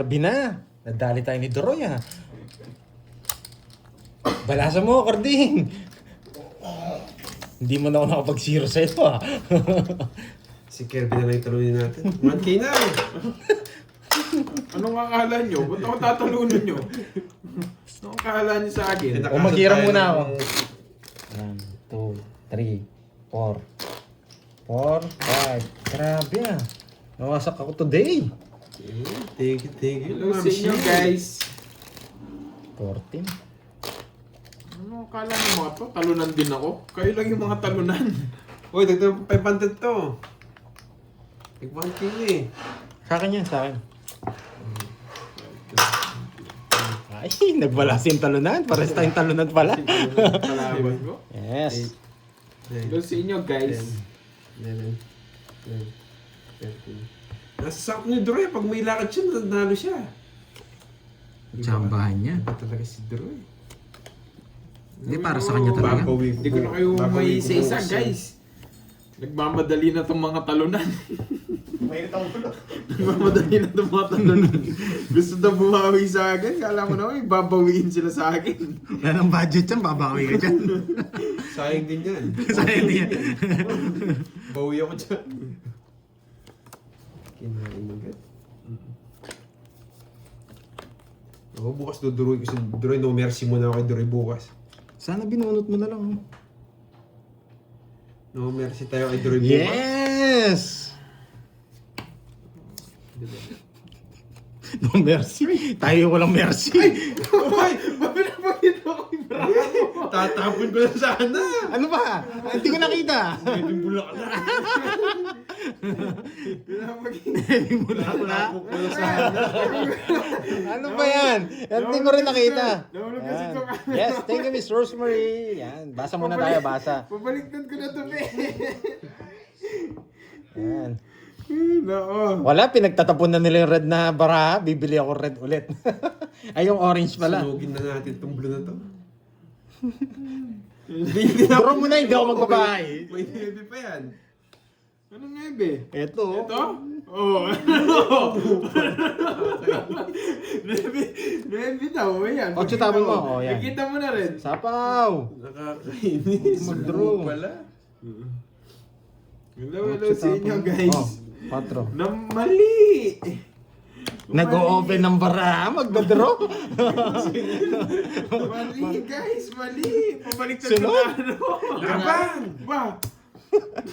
Sabi na, nadali tayo ni Doroy ha. Balasa mo, Carding. Hindi mo na ako nakapag-zero sa ito ha. Si Kirby na lang talunin natin. 1K na! Anong akala nyo? Ba't ako tatalunin nyo? Anong akala nyo sa akin? O mag-hira muna ako. 1, 2, 3, 4. 4, 5. Grabe ah. Nawasak ako today. Thank you. Hello sa inyo guys. 14. Ano akala nyo mga to? Talunan din ako? Kayo lang yung mga talunan. Uy, dagdag 500 to. Like 1K na eh. Sa akin yan, sa akin. Ay, nagbalasin talunan. Pares tayong talunan pala. Kalaban ko. Yes. Hello sa inyo guys. 11, 12, 13. Nasa sakto ni Droy, pag may lakad siya, nanalo siya. Tsambahan niya. Iba talaga si Droy. Hindi, para sa kanya talaga. Hindi ko na kayo may isa-isa guys. Nagmamadali na itong mga talunan. Nagmamadali na itong mga talunan. Gusto na bumawi sa akin. Kala mo naman, babawiin sila sa akin. Wala ng budget yan, babawi ka dyan. Sayang din yan. Sayang din yan. Bawi ako dyan. Kinain agad. Ako bukas duduruin ko si Droy. No mercy muna ako kay Droy bukas. Sana binunot mo na lang. No mercy tayo kay Droy bukas. Yes! No mercy. Tayo walang mercy. Ay! Mapinapakita ko yung braso. Tatapon ko na sana. Ano ba? Hindi ko nakita. Pwedeng bulak na. Hindi mo nakita. Tatapon ko na sana. Ano ba yan? Hindi ko rin nakita. Nahulog kasi Yan. ito. Yes, thank you Miss Rosemary. Yan, basa muna tayo, basa. Pabaliktad ko na ito, be. Yan. Nako. Wala, pinagtatapon na nila yung red na baraha. Bibili ako red ulit. Ay, yung orange pala. Sunugin na natin itong blue na to. Draw mo na, hindi ako magbabahay. May heavy pa yan. Ano nga, be? Ito. Ito? Oo. Nuevi daw, yan. Ocho tapon mo, oh, yan. Nakita mo na rin. Sapaw. Nakakainis. Mag-draw. Sunug pala. Hello sa inyo, guys. Oh, 4. Na mali! Nag-o-open ng baraha, magdadraw. Mali, guys, mali! Pabaliktad ko Sunod? na ano. Laban! Ba?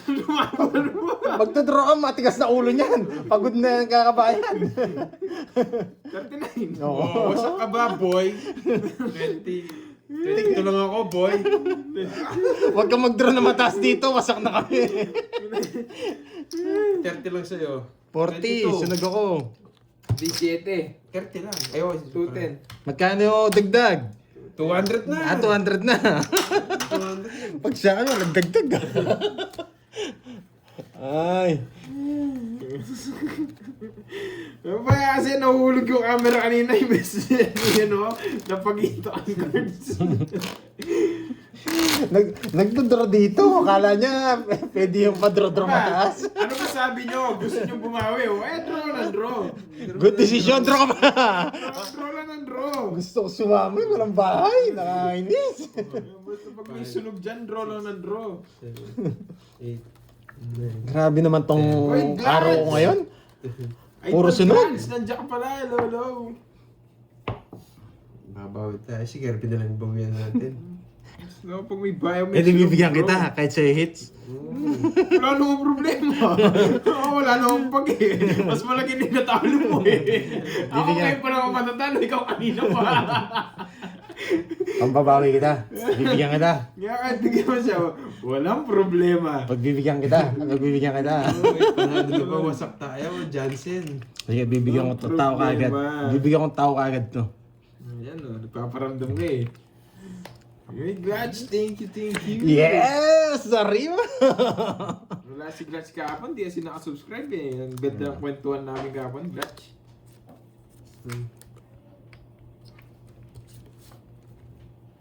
Lumaban mo. Magdadraw ka, matigas na ulo niyan. Pagod na yung kakabayan. 39. Oo. Oh, wasak ka ba, boy? 20. 22 lang ako, boy. Huwag kang mag-draw na mataas dito, wasak na kami. 30 lang sa'yo. 40, sunog ako. 17. 30 lang. Ayaw, 210. Magkano yung dagdag? 200 na. 200 na. 200. Pag sa akin, nagdagdag. Ay. Ano ba kasi nahulog yung camera kanina imbes yun o, napagito ang cards. Nagdodraw dito. Akala niya, pwede yung padro-draw mataas. Ano ba sabi nyo? Gusto nyo bumawi o? Draw ng draw. Good decision, draw ka pa. Draw lang ng draw. Gusto ko sumami, walang bahay. Nakakainis. Basta pag may sunog dyan, draw lang ng draw. 8. Grabe naman tong Oy, Glad! araw ko ngayon. Ay, Puro sunog. Glance, nandiyan ka pala, lolo. Babawi tayo. Sige, na lang bawian natin. No, pag may bio, may Eh, di sunog, bibigyan draw. kita kahit sa'yo hits. Wala namang problema. Oo, wala namang pag eh. Mas malaki din natalo mo eh. Ako Bibigyan. ngayon pa lang ako matatalo, ikaw kanina pa. Pambabawi kita. Bibigyan kita. Kaya kahit bigyan mo siya, walang problema. Pagbibigyan kita. Pagbibigyan kita. Panalo na ba? Wasak tayo, Jansen. Sige, bibigyan ko to tao kaagad. Bibigyan ko tao kaagad to. Ayan o, nagpaparamdam ka eh. Hey, Glutch, thank you. Yes! Arriba! Wala si Glutch kahapon, di kasi nakasubscribe eh. Ang ganda ng kwentuhan namin kahapon, Glutch.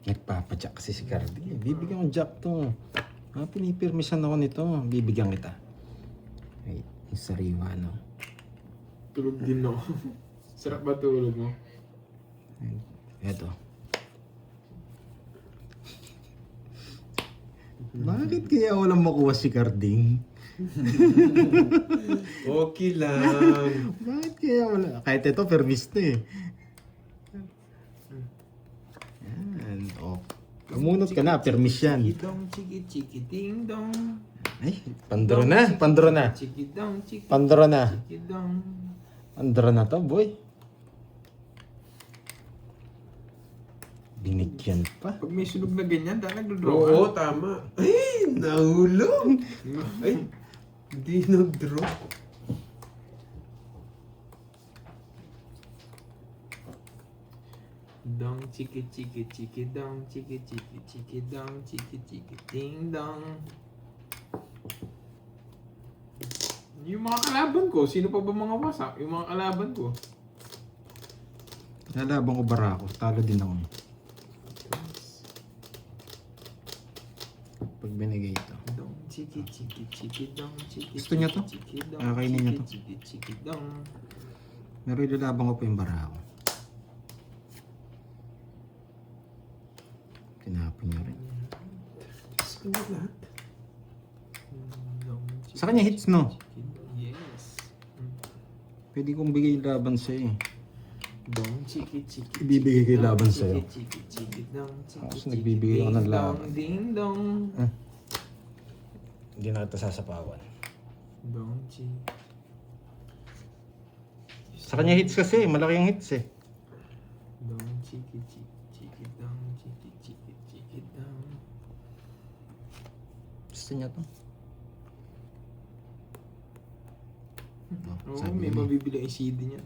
Nagpapadyak kasi si Cardi. Bibigyan ko jack to. Pinipirmisan ako nito. Bibigyan kita. Wait, yung sariwa no. Tulog din ako. Sarap ba tulog mo? Eto. Bakit kaya walang makuha si Carding? Okay lang. Bakit kaya wala? Kahit ito, permis na eh. Yan. Oh. Kumunot ka na, permis yan. Chiki-dong, chiki-chiki-ding-dong. Ay, pandro na, pandro na. Chiki-dong, chiki- Pandro na. chiki-dong. Pandro na to, boy. Binigyan pa. Pag may sunog na ganyan, dahil nagdodraw ka. Oo, tama. Ay, nahulog. Ay, hindi nag-draw. Dong, chiki-chiki-chiki-dong, chiki-chiki-chiki-dong, chiki-chiki-ding-dong. Yung mga kalaban ko, sino pa ba mga wasak? Yung mga kalaban ko. Nalabang ko bara ako, talo din ako. Pag binigay ito. Dong, chiki-chiki-chiki-dong, Gusto niya to? chiki-chiki-chiki-dong, Kainin niya to? chiki-chiki-chiki-dong. Pero ilalabang ko pa yung bara ako. Tinapon niya rin. Gusto mo lahat? Dong, Sa kanya hits, no? chiki- Yes. Pwede kong bigay laban sa'yo eh. Dong, chiki-chiki. Ibibigay ko yung laban sa'yo. Chiki-chiki-chiki-dong, Tapos nagbibigay ako ng laban. Ding-dong. Hindi na ito sasapawan. Dong, chi. Sa kanya hits kasi, malaki yung hits eh. Dong, chiki-chiki-chiki-dong, chiki-chiki-chiki-dong. Gusto niya to. Oo, sabi may niya. mabibili ang CD niya.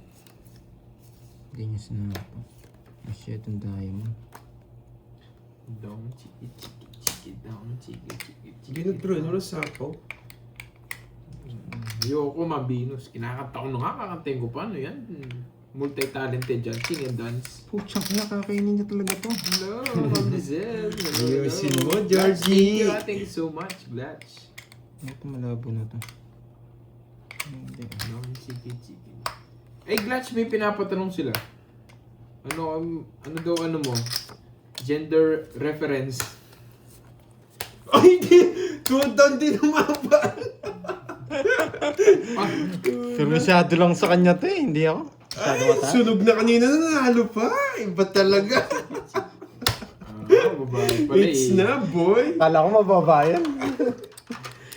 Hindi niya sinapo. Masyad ang diamond. Dong, chiki-chiki-chiki-dong, chiki-chiki-chiki. Binag-draw, ano na sapo? Ayoko mabinus. Kinakanta ko na nga, kakantayin ko pa. Ano yan? Multi-talented dyan. Sing and dance. Puchang ina, kakainin niya talaga to. Hello, Ma'am Lizelle. Hello, Ayusin hello. mo, Glad, Georgie. Thank you so much, Glad. Ito malabo na to. Hindi. Dong, chiki-chiki. Eh, Glad, may pinapatanong sila. Ano daw mo? Gender reference. Ay, di! Tuwan din umaba. Pero masyado lang sa kanya to eh, hindi ako. Masyado Ay, mataas. sunog na kanina na nanalo pa. Iba talaga. Babae pala It's eh. na, boy. Kala ko mababayan.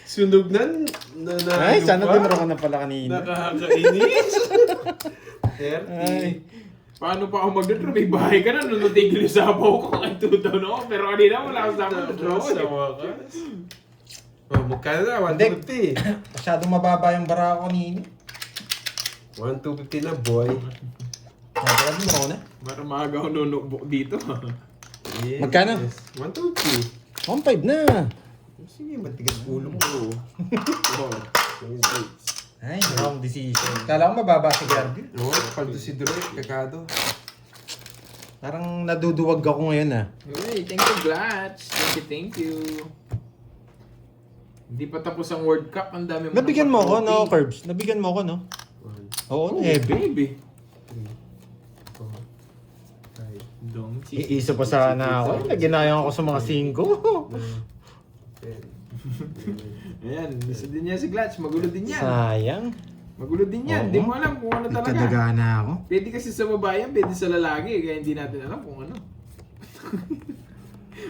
Sunog na nanalo Ay, sana pa. dinro ko na pala kanina. Nakakainis. 30. Ay. Paano pa ako mag-draw? May bahay ka na, nung natigil yung sabaw ko kahit 2 down ako. Pero kanina wala akong sabaw na draw. Sa wakas. Oh, magkano na? Hindi. 150. Masyadong mababa yung bara ko kanina. 150 na, boy. Magkano mo ako na? Para maaga ako nunukbok dito. Yes. Magkano? 120. 1.5 na. Sige, matigas ulo ko. Oh. Ay, wrong decision. Kala ko mababa si Garvey. Oo, paldo si Dre, pekado. Parang naduduwag ako ngayon ah. Hey, thank you, Glatch. Thank you. Hindi pa tapos ang World Cup. Ang dami mo. Nabigyan mo ako, no, Curbs? Nabigyan mo ako, no? 1, Oo, heavy. Baby. 3, 4, 5, Dong, Iisa pa sana ako. Naginayang ako sa mga 5. 10. Ayan, isa din yan si Glatch. Magulo din yan. Sayang. Magulo din yan. Oo. Hindi mo alam kung ano talaga. Nagkadagana ako. Pwede kasi sa babae yan, pwede sa lalaki. Kaya hindi natin alam kung ano.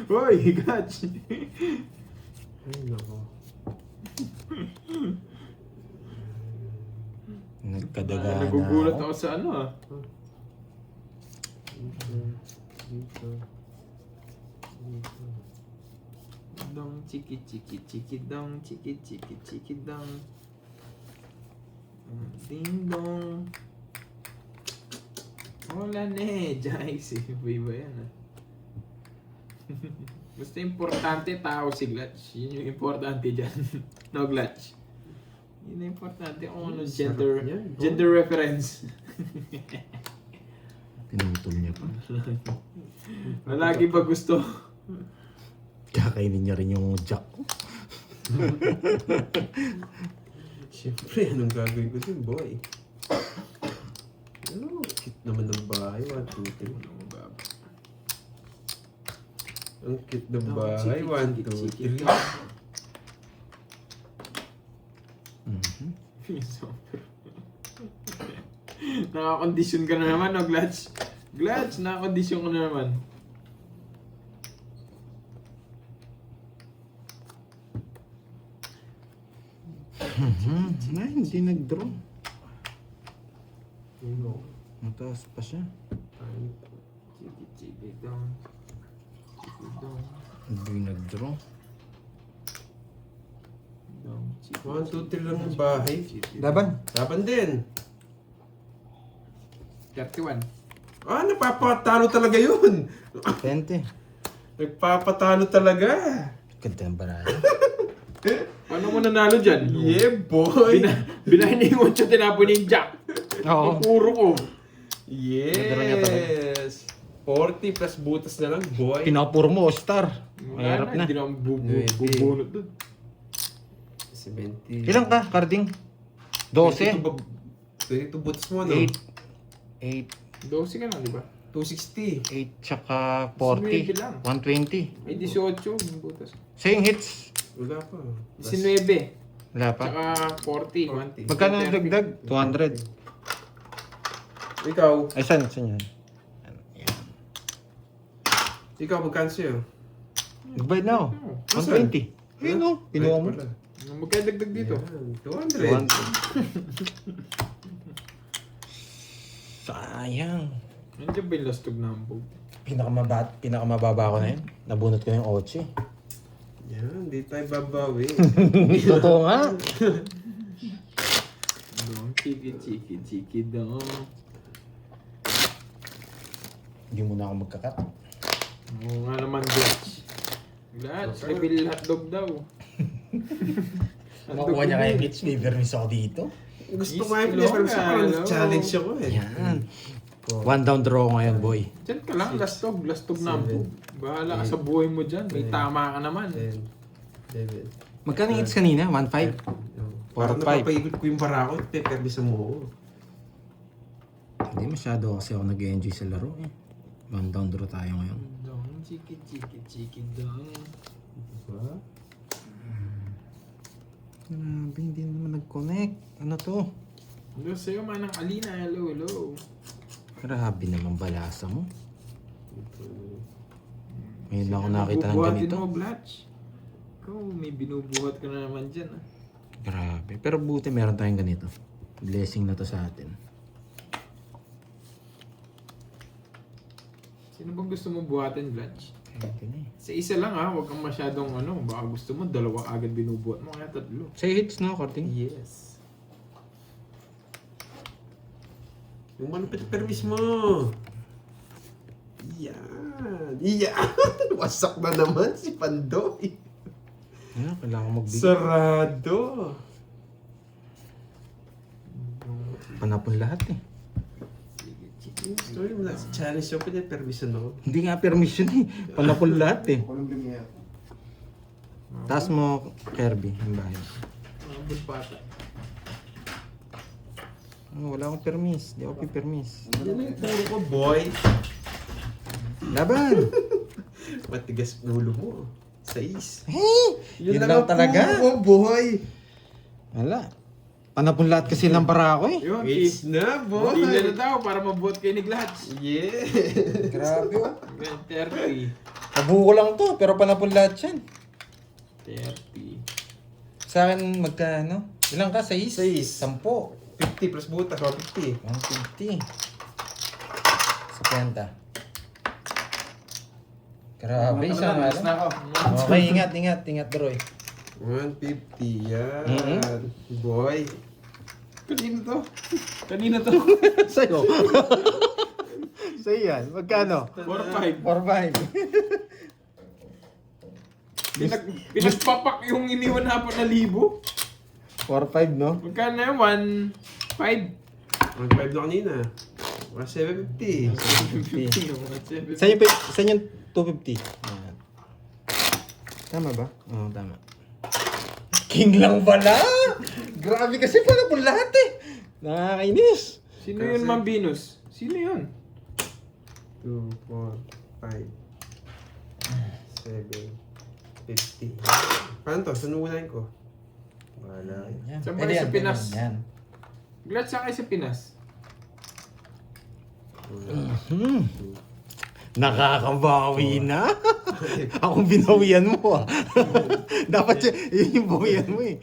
Hoy, Glatch. Ay, nako. Nagkadagana Nagugulat ako. ako sa ano ah. Dito. Dong, chiki chiki chiki dong, chiki chiki chiki dong. Ding dong. Wala na eh, Jace. Iba yan ah. Basta importante tao si Glatch. Yun yung importante dyan. No, Glatch. Yun yung importante kung ano gender, Sarap yan, bro. gender reference. Pinutol niya pa. Malagi ba gusto? Kakainin niya rin yung jack ko. Siyempre, anong gagawin ko dun, boy? Ano? naman ng bahay. 1, 2, 3. Ang cute ng bahay. 1, 2, 3. Nakakondisyon ka na naman, no, Glutch? Glutch, nakakondisyon ka na naman. Ay, hindi nag-draw. Uno. Mataas pa siya. Chiki dong. Chiki dong. Hindi nag-draw. Dong. Chiki. 1, 2, 3 lang ng bahay. Laban. Laban din. 31. Ah, napapatalo talaga yun. 20. Nagpapatalo talaga. Ganda ng baraya. Paano mo nanalo dyan? Yeah, boy. Binahin niya yung 8, tinapon niya yung jack. Oo. Puro ko. Nadala niya talaga. Yes. 40 plus butas na lang, boy. Pinapuro mo, star. Mahirap na. Hindi naman Nuebe. bubunot doon. 70. Ilang ka, Carding? 12? 22 butas mo, no? 8. 8. 12 ka lang, di ba? 260. 8 tsaka 40. 19 lang. 120. May 18 yung butas. Same hits. Wala pa. 19. Wala pa. Tsaka 40. 40. Magkano ang dagdag? 200. Ikaw, Ay, saan yan? ikaw magkano sa'yo? Nagbayad na ako. 120. Ayun o, pinuha mo. Magkaya dagdag dito. Yan, 200. 200. Sayang. Nandiyan ba yung lastog na hambog? Pinakamababa ko na yun. Nabunot ko na yung 8. Yan, di tayo babawi. Totoo nga. Dong, chiki dong. Hindi mo na ako magkakat. Oo nga naman, Glutch. Glutch, reveal hotdog daw. Makuha niya kayong hits. Liver miss ako dito. Gusto Yes, ko nga yung hello, pero sa hello. challenge ako eh. Yan. 1 down draw ngayon, boy. Diyan ka lang, lastog na hambog. Bahala ka sa buhay mo dyan. May tama ka naman. 10, 11. Magkano yung hits kanina? 1.5? Parang 4-5. napapaikot ko yung barako at peperbisa mo ako. Hindi masyado kasi ako nag-enjoy sa laro eh. 1 down draw tayo ngayon. Dong, chiki dong. Diba? Grabe, hindi naman nag-connect. Ano to? Hello sa'yo, manang Alina. Hello. Grabe naman balasa mo. Ngayon lang ako nakita ng Bubuhatin ganito. mo, Glutch. Ikaw, may binubuhat ka na naman dyan. Ah. Grabe. Pero buti meron tayong ganito. Blessing na to sa atin. Sino bang gusto mo buhatin, Glutch? Pwede na eh. Sa isa lang ha, huwag kang masyadong baka gusto mo, dalawa agad binubuhat mo, kaya 3. Say hits na, Korting. Yes. Yung malupit na permis mo. Yan. Yan. Wasak na naman si Pandoy. Yan, kailangan ko magbigay. Sarado. Panapon lahat eh. Story mo na sa challenge ako, pinapermisan ako. Hindi nga permission eh. Panapon lahat eh. Taas mo, Kirby, ang bahay. Buspata. Oh, wala akong permis. Di ako pipermis. Yan ang puro ko, boy. Laban! Matigas ulo mo. 6. Hey! Yun lang talaga. Puro ko, boy. Wala. Panapon lahat kasi lang para ako eh. Yun, It's na, boy. Tingnan na daw para mabuhat kayo ni Glutch. Yeah. Grabe oh. 30. Kabuko lang to, pero panapon lahat yan. 30. Sa akin, magkano? Ilang ka? 6? 6. 10. 50 plus butas, 50. 150. Sa kwenta. Grabe, isa nga lang. Okay, ingat, Roy. 150, yan. Mhm. Boy. Kanina to. Sa'yo. Sa'yo yan. Magkano? 4-5. 4-5. Pinagpapak yung iniwan na 4,000. 4-5, no? Magkano na yun? 1,500. 1.5 na kanina. 750. 150. Saan yung 250? Ayan. Tama ba? Oo, tama. King lang pala! Grabe kasi pala po lahat eh. Nakakainis. Sino yun, Ma'am Venus? Sino yun? 2, 4, 5, 7, 50. Paano to? Saan unahin ko? Wala. Yan. Saan ba Pwede kayo sa yan, Pinas? Yan. Glad sa kayo sa Pinas. Hmm. Nakakabawi na. Akong binawian mo ah. Dapat yun yung bawian mo eh.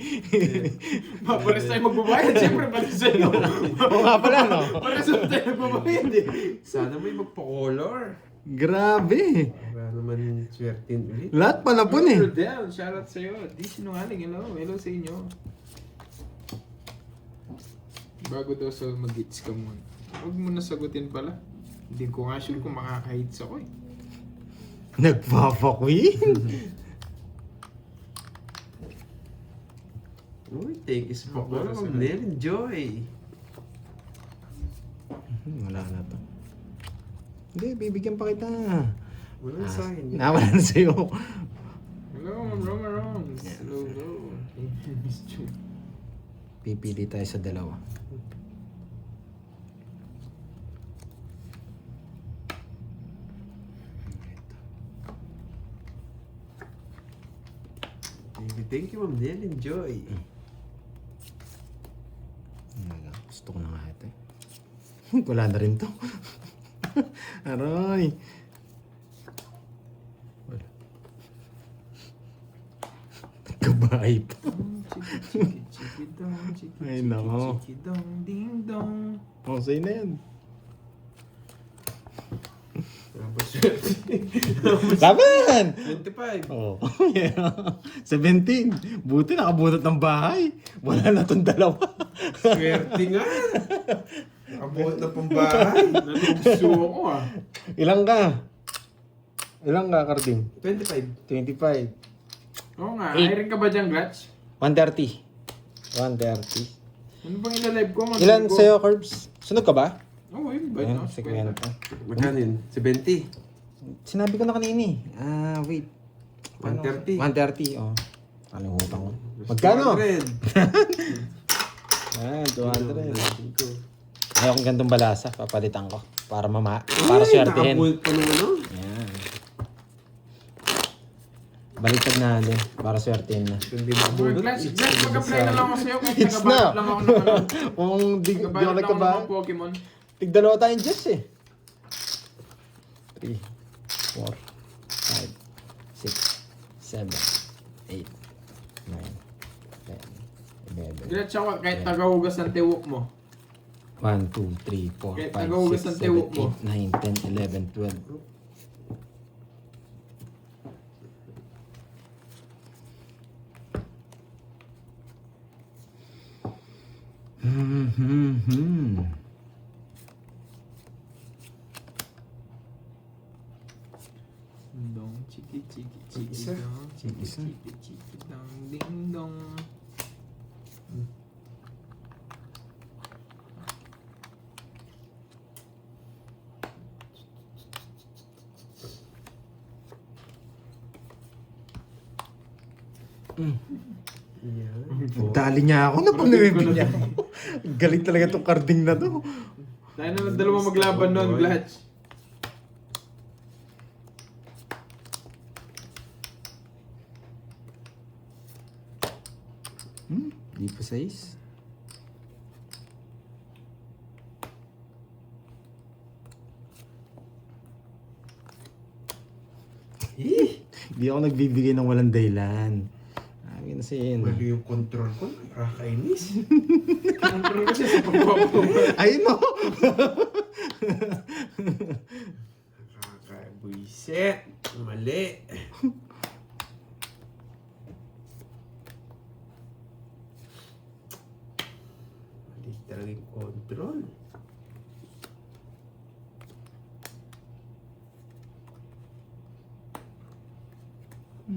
Pares tayo magbabayad. Siyempre, pares sa'yo. Oo nga pala no. Pares tayo magbabayad eh. Sana may magpa-color. Grabe. Para naman swertin ulit. Lahat pala po eh. Rodel, shoutout sa'yo. Di sinungaling. Hello. Hello sa inyo. Bago daw sa mag-hits ka muna. Huwag mo na sagutin pala. Hindi ko nga sure kung makaka-hits ako eh. Nagpapakwin. Uy, thank you sa pag-color. Enjoy. Wala na to. Hindi, bibigyan pa kita. Walang sa akin. Nawala na sa'yo. Hello, Roma Roms. Hello, hello. Miss you. Pipili tayo sa dalawa. Thank you, Ma'am Nel. Enjoy. Gusto ko na nga ito eh. Wala na rin to. Aroy. Wala. Kabahay pa. Chiki, chiki, dong, chiki, Ay, chiki, nako. chiki, dong, ding, dong. Oh, sa'yo na yan. Laban! 25. Oh. 17. Buti nakabutot ng bahay. Wala na tong dalawa. Swerte nga. Nakabuhat na pambahay. Nalugso ako ah. Ilang ka? Ilang ka, Carding? 25. 25. Oo nga, Eight. hiring ka ba dyan, Glatch? 130. 130. Ano bang ilalive ko? Ilan sa'yo, Curbs? Sunog ka ba? Oo, yun ba? Ayun, No? 50. Magkano yun? 70. Sinabi ko na kanina eh. Wait. 130. 130, oh. Kalimutan ko. Magkano? 200. 200. Ayaw kong gantong balasa. Papalitan ko. Para para swertehin. Nakabuhat pa ng ano? Yan. Baliktad na din. Para swertehin na. Hindi Uy, nakabuhat. Glatch, mag-apply na lang ako sa'yo kahit It's nagabayad na. lang ako ng ano. Kung di ako Nagabayad lang ako ng nagkaba. mga Pokemon. Tigdalawa tayong Jess eh. 3, 4, 5, 6, 7, 8, 9, 10, 11. Glatch ako kahit tagahugas ng tiwok mo. 1, 2, 3, 4, Kahit 5, nagahugas ng 6, 7, tiwok mo. 8, 9, 10, 11, 12. Dong, chiki, chiki, chiki, Isa. dong, chiki, Isa. chiki, chiki, dong, ding, dong. Yan. Dali niya ako na pamimigyan niya. Galing talaga itong carding na to. Tayo na ng dalawa maglaban nun, Glatch. Di pa size. Di ako nagbibigay ng walang dahilan. Sabi na sa'yo Wala yung control ko. Nakakainis. Control kasi sa pagpapagawa. Ayun no! Nakakaibuisit. Mali. Mali talaga yung control.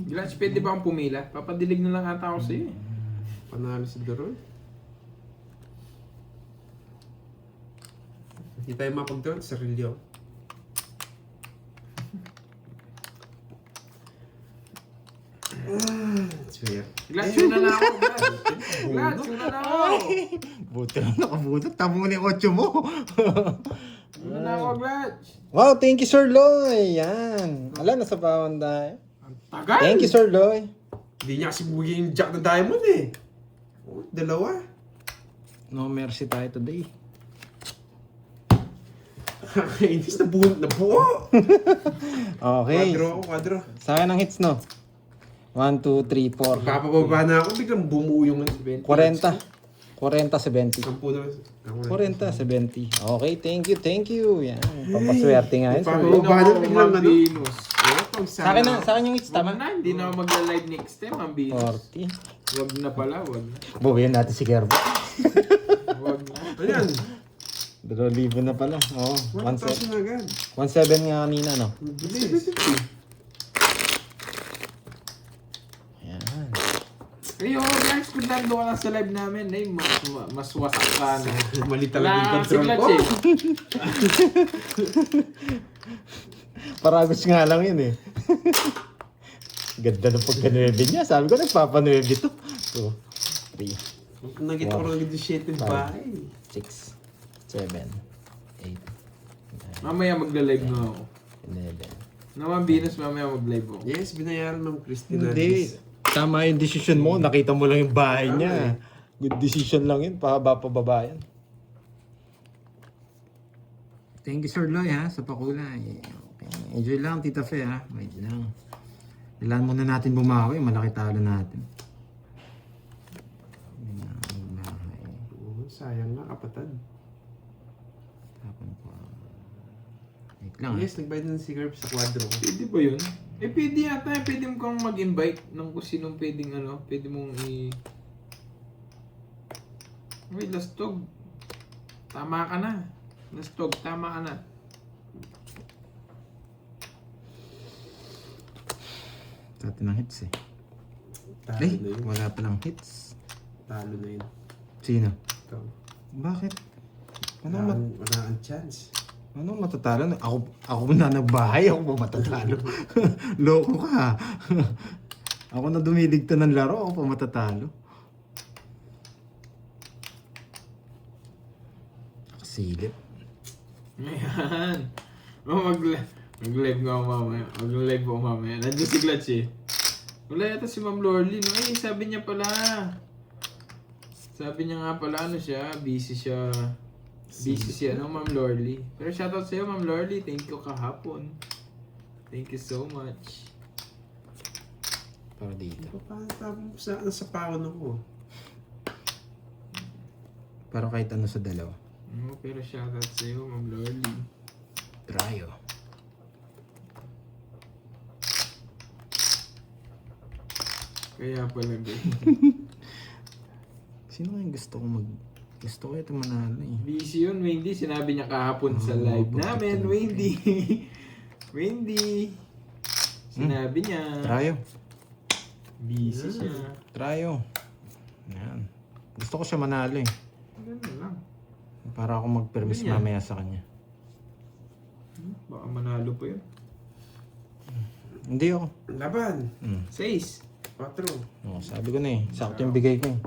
Glatch, pwede ba akong pumila? Papadilig na lang ata ako sa'yo eh. Panalo si Doron. Hindi tayo mapag-draw sa sarili ako. Swear. Glad, yun na na ako, Glad. Glad, yun na na ako. Buti lang nakabutot. Tama mo na yung 8 mo. Yun na na ako, Glad. Wow, thank you, Sir Loy. Yan. Ala, nasa bawang tayo. Ang tagal. Thank you, Sir Loy. Hindi niya kasi bumigay yung jack na diamond eh. Oh, dalawa. No mercy tayo today. Kakainis na buo. Okay. Quadro. Sa akin ang hits, no? 1, 2, 3, 4. Papababa na ako, biglang bumuo yung 40. 40, 70. 10 na. 40, 70. Okay, thank you. Yan. Papaswerte nga yun. Sir. Papababa na biglang ano. Venus. Sa akin yung hits, Tama tama? na, hindi na ako magla-live next time, ang Venus. 40. Wag na pala, wag na. Buwian natin si Gerbo. Wag na. Ayan. 2,000 na pala. Oo. 1,000 na agad. 1,700 nga kanina, no? Bilis. Yan. Ayo, guys, kung nando ka lang sa live namin, ay mas wasak ka na. Mali talaga yung control ko. Paragos nga lang yun eh. Ganda ng pagka-9 niya. Sabi ko, nagpapa-9 to. 2, 3, Nakita ko lang yung shit ng bahay. 6, 7, 8, Mamaya magla-live na ako. 11. Naman Venus, mamaya mag-live ako. Yes, binayaran ng Christina. Hindi. Tama yung decision mo. Nakita mo lang yung bahay niya. Good decision lang yun. Pababa yan. Thank you, Sir Loy, ha, sa pakulay. Okay. Enjoy lang, Tita Fe, ha. Wait lang. Kailangan muna natin bumawi. Malaki talo natin. Oh, sayang nga, kapatid. Tapon ko. Wait lang, ha. Yes, nagbayad na si Gerb sa quadro. Pwede ba yun? Eh, pwede yata. Pwede mo kang mag-invite ng kung sinong pwedeng ano. Pwede mong Uy, lastog. Tama ka na. Lastog, tama ka na. Sa atin ang hits, eh. Talo Eh, na yun. wala pa lang hits. Talo na yun. Sino? Ikaw. Bakit? Ano Wala ang chance. Anong matatalo? Ako na nagbahay, ako ba matatalo? Loko ka. Ako na dumiligta ng laro, ako pa matatalo. Nakasilip. Ayan. Mag-live nga ako mamaya. Mag-live ako mamaya. Nandiyan si Glad eh. Wala yata si Ma'am Lorly. No? Ay, sabi niya pala. Sabi niya nga pala, ano siya, busy siya. Busy siya, no, Ma'am Lorly. Pero shoutout sa'yo, Ma'am Lorly. Thank you kahapon. Thank you so much. Para dito. Paano sa pawon ako? Para kahit ano sa dalawa. No, pero shoutout sa'yo, Ma'am Lorly. Tryo. Kaya pala, guys. Sino nga yung gusto ko ito manalo eh. Busy yun, Wendy. Sinabi niya kahapon sa live namin, Wendy. Wendy. Sinabi niya. Tryo. Busy siya. Tryo. Yan. Gusto ko siya manalo eh. Ganun lang. Para ako mag-permis Ganyan. mamaya sa kanya. Baka manalo pa yun. Hindi ako. Laban. 6. 4. Oh, sabi ko na eh. Sakto yung bigay ko eh.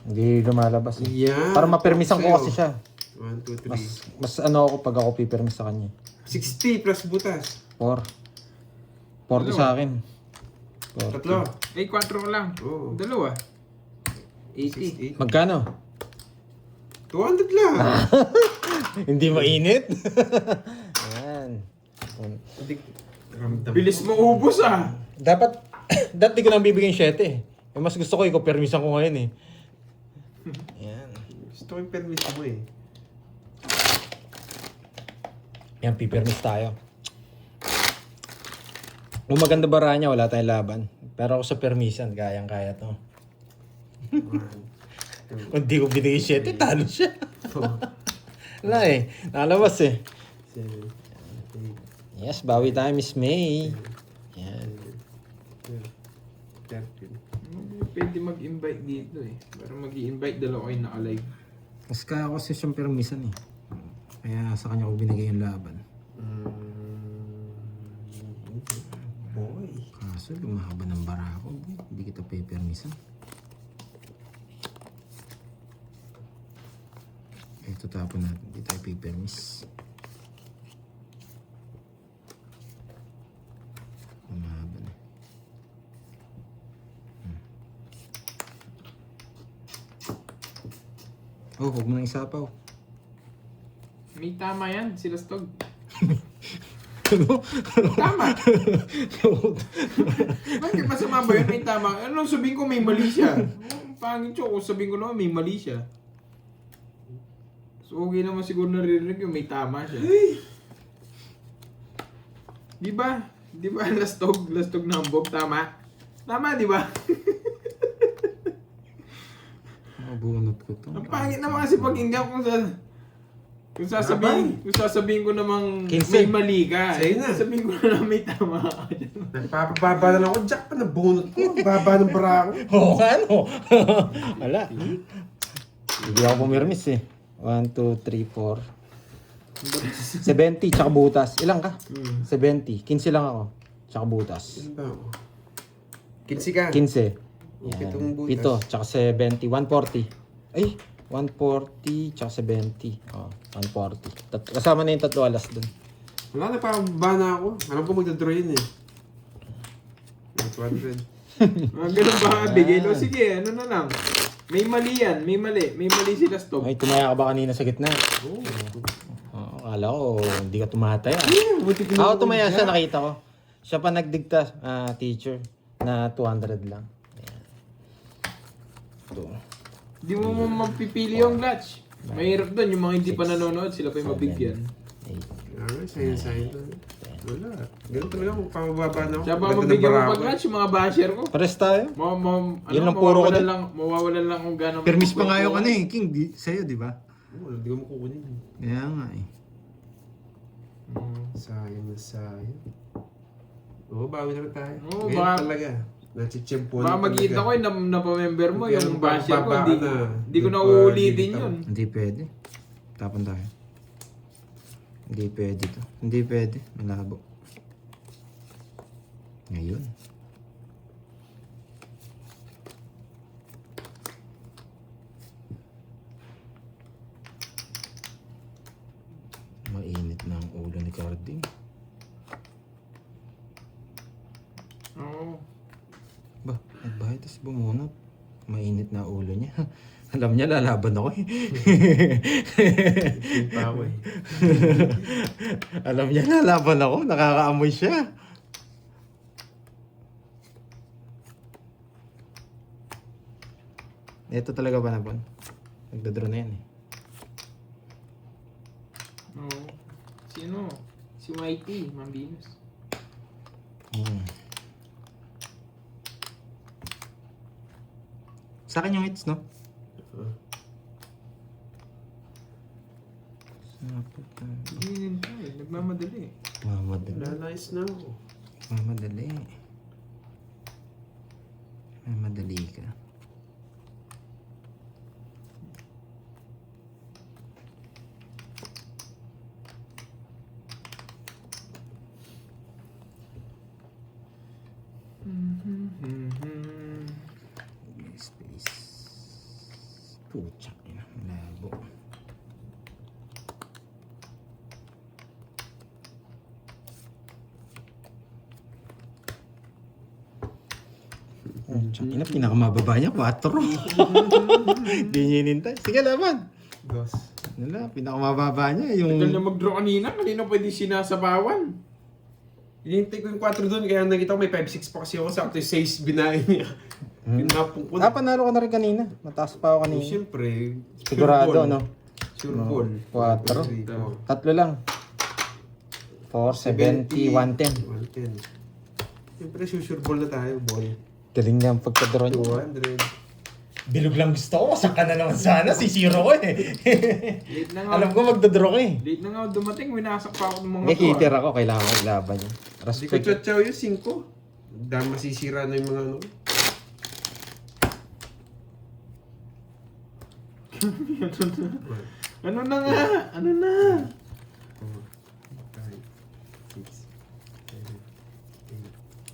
Hindi lumalabas eh. Yan. Para mapermisan ko kasi siya. 1, 2, 3. Mas ano ako pag ako pipermis sa kanya. 60 plus butas. 4. 40 sa akin. 40. 3. Eh, 4 lang. Oo. Dalawa. 80. 68. Magkano? 200 lang. Hindi mainit? Yan. Hindi. Ramdam. Bilis mo ubos ah. Dapat, dati ko nang bibigyan 7 eh. Mas gusto ko ikaw permisan ko ngayon eh. Yan. Gusto ko yung permis mo eh. Yan, pipermis tayo. Kung maganda bara niya, wala tayong laban. Pero ako sa permisan, kayang-kaya to. 1, Kung di ko binigay 7, talo siya. Wala eh. Nakalabas eh. 7, 8, Yes, bawi tayo, Miss May. Yan. 13. Pwede mag-invite dito eh. Para mag-i-invite, dalawa kayo naka-live. Mas kaya ko kasi siyang permisan eh. Kaya sa kanya ko binigay yung laban. boy. Kaso lumahaba ng bara ko. Hindi kita pepermisan. Ito tapon natin. Hindi tayo pepermis. Lumahaba na. Oh, huwag mo nang isapaw. May tama yan, sila Stog. Ano? Tama. Bakit masama ba yun? May tama. Ano sabihin ko may mali siya? Pangit siya kung sabihin ko naman may mali siya. So okay naman siguro naririnig yung may tama siya. Di ba? Di ba lastog na hambog? Tama? Tama, di ba? Mabunot ko to. Ang pangit naman kasi pag hindi ako kung sasabihin ko namang 15. may mali ka, Sa'yo na. sabihin ko na may tama ka. Nagpapababa na lang ako. Jack pa, nabunot ko. Baba ng bara ko. Oo, ano? Wala. Hindi ako pumirmis eh. 1, 2, 3, 4. 70, tsaka butas. Ilang ka? 70. 15 lang ako. Tsaka butas. Ano ba ako? 15 ka. 15. Pitong butas. Pito, tsaka 70. 140. Ay, 140, tsaka 70. Oh, 140. Kasama na yung tatlo alas dun. Wala, nagpapababa na ako. Alam ko magdadraw yun eh. 200. Ganun ba? Bigay lo. Sige, ano na lang. May mali yan. May mali. May mali sila Stog. Ay, tumaya ka ba kanina sa gitna? Oo. Akala ko, hindi ka tumataya. Buti ko Ako tumaya siya, nakita ko. Siya pa nagdigta, teacher, na 200 lang. Ayan. Ito. Di mo mapipili yung clutch. Mahirap doon. Yung mga hindi pa nanonood, sila pa yung mabigyan. 8. Sayang to. Wala. Ganun talaga kung pamababa na ako. Siya pa Ganda ng mabigyan mo bara pa ko. clutch, yung mga basher ko. Pares tayo. Yun lang puro ko din. Mawawalan lang kung gano'n. Permis pa nga yung ano eh, King, sa'yo, di ba? Oo, hindi ko makukunin. Kaya nga eh. Sayang na sayang. Oo, bawi na rin tayo. Oo, Ganyan baka- talaga. Nachichimpuan Baka magkita ko yung napamember mo, Kaya yung nung basher ko. bababa Hindi, na, hindi ko di na pa uulitin bibitaw. yun. Hindi pwede. Tapon tayo. Hindi pwede to. Hindi pwede. Malabo. Ngayon. Mainit na ang ulo ni Cardi. Oo. Ba, nagbahay tapos bumunot. Mainit na ulo niya. Alam niya, lalaban ako eh. Yung pa ako eh. Alam niya, lalaban ako. Nakakaamoy siya. Ito talaga ba naman? Nagdadraw na yan eh. Oo. Sino? Si Whitey, Mambinos. Sa akin yung hits, no? Hindi tayo. Nagmamadali. Mamadali. Lalais na ako. Mamadali. Mamadali ka. Space. Puchak ina. Labo. Puchak ina. Pinakamababa niya. 4. Hindi niya inintay. Sige, laban. Dos. Wala, pinakamababa niya. Yung... Tagal na mag-draw kanina. Kanina pwede sinasabawan. Hinihintay ko yung 4 doon, kaya nakita ko may 5-6 pa kasi ako. Sakto yung 6 binahin niya. Pinapong ko na. panalo ka na rin kanina. Mataas pa ako kanina. Siyempre, Sigurado, no? Sure ball. 4. 3, 4. Tatlo lang. 4, 70, 110. 110. Siyempre, sure ball na tayo, boy. Galing niya ang pagka-draw niya. 200. Bilog lang gusto ko. Saka na naman sana. Si Zero ko eh. Late na nga. Alam ko magda-draw ko eh. Late na nga dumating. Winasak pa ako ng mga May to, kitter ako. Kailangan ko ilaban yun. Hindi ko Respect. tsotsaw yung 5. Dahil masisira na yung mga ano. Ano na nga? Ano na? 4, 5, 6, 7, 8,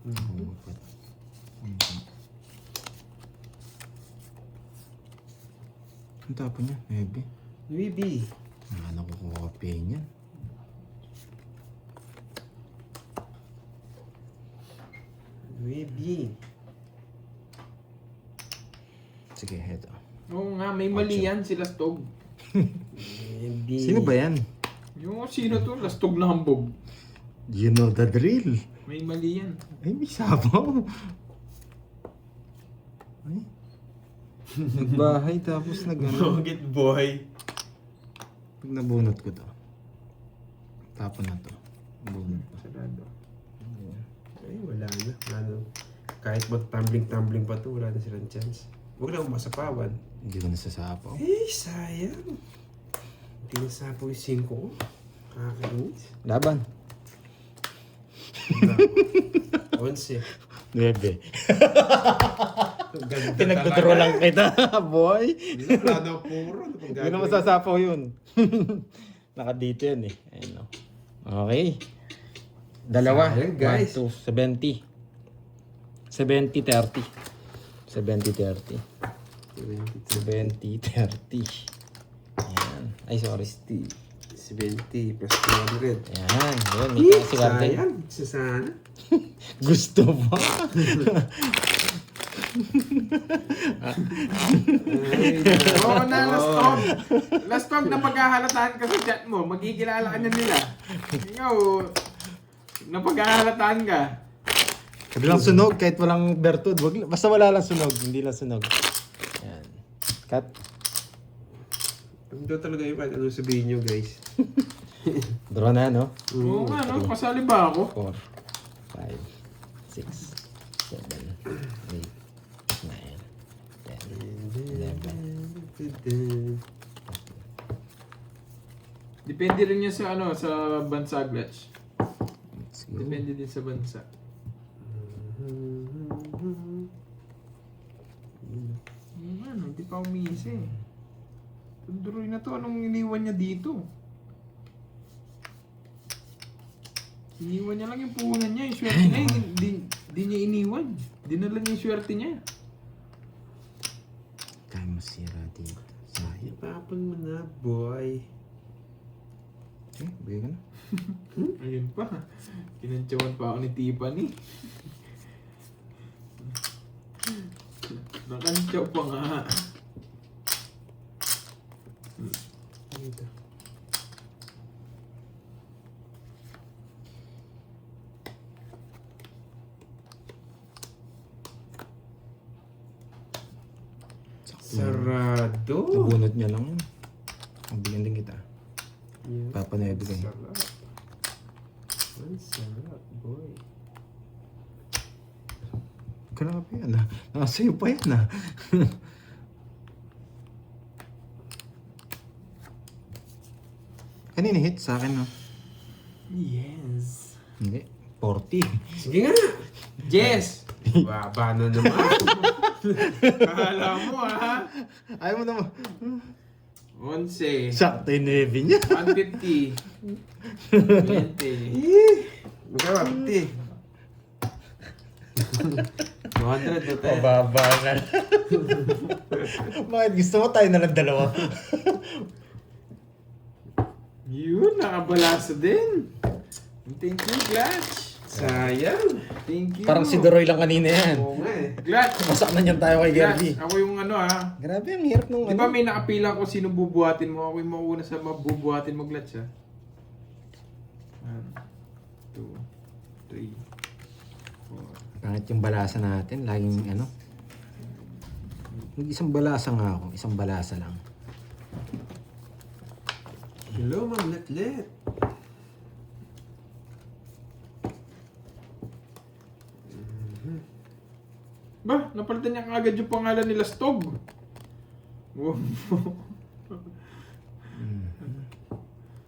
Apat. Ang tapo niya, 9. Maybe. Ano ko kukopihin niyan? Maybe. Sige, heto. Oo nga, may mali yan si Lastog. Maybe. Sino ba yan? Yung sino to? Lastog na hambog. You know the drill. May mali yan. Ay, may sabaw. Ay. Nagbahay tapos nag-ano. Nugget boy. Pag nabunot ko to. Tapon na to. Bunot pa. Sarado. Ay, wala na. Wala na. Kahit mag-tumbling pa to, wala na silang chance. Huwag na akong masapawan. Hindi ko nasasapaw. Eh, sayang. Hindi nasapaw yung 5 ko. Kakainis. Laban. 11. 9. Ganda Pinagdodro talaga. lang kita, boy. Wala na puro. Ano pang Hindi na gagawin? masasapaw yun. Naka-dito yun eh. Ayun o. Okay. Dalawa. Sayang, guys. 1, 2, 70. 70-30. 70-30. 70-30. Ayan. Ay, sorry. 70 plus 200. Ayan. Yun. May kasi karte. Sayang. Isa sana. Gusto mo? Oo na, Lastog. Lastog na pagkahalataan ka sa chat mo. Magkikilala ka na nila. Ikaw, napagkahalataan ka. Sabi lang sunog kahit walang bertud. Basta wala lang sunog. Hindi lang sunog. Ayan. Cut. Ito talaga yung kahit anong sabihin nyo, guys. Draw na, no? Oo nga, no? Kasali ba ako? 4, 5, 6, 7, 8, 9, 10, 11. Depende rin yan sa ano, sa bansa, Glitch. Let's go. Depende din sa bansa. Ano, hindi pa umisi. Tunduroy na to. Anong iniwan niya dito? Iniwan niya lang yung puhunan niya. Yung swerte niya, hindi niya iniwan. Dinala niya yung swerte niya. Kaya masira dito. Sayang. Ipapon mo na, boy. Eh, bigay ka na. Ayun pa. Kinantsawan pa ako ni Tiffany. Nakantsaw pa nga. Dito. Sarado. Nabunot niya lang yun. Ang bigyan din kita. Yeah. Papanuebe ko yun. Sarap. Ang sarap, boy. Grabe yan ah. Nakasayo pa yan ah. Kanina hit sa akin no? Yes. Hindi. 40. Sige nga. Jess! Baba na naman. Kala mo ha? Ayaw mo naman. 11. Sakto yung neve niya. 150. 20. Magkaba, 50. 200 na tayo. Mababa na. Bakit gusto mo tayo na lang dalawa? Yun, nakabalasa din. Thank you, Glitch. Sayang. Thank you. Parang si Doroy lang kanina yan. Oo nga eh. Glitch. Masak na niyan tayo kay Gerby. Glitch, ako yung ano ha. Grabe, ang hirap nung Di ba may nakapila ko sino bubuhatin mo? Ako yung mauna sa mabubuhatin mo, Glitch ha. 1, 2, 3, 4. Pangit yung balasa natin. Laging ano. Isang balasa nga ako. Isang balasa lang. Hello, Ma'am Letlet. Ba, napalitan niya kagad yung pangalan nila Stog. Wow.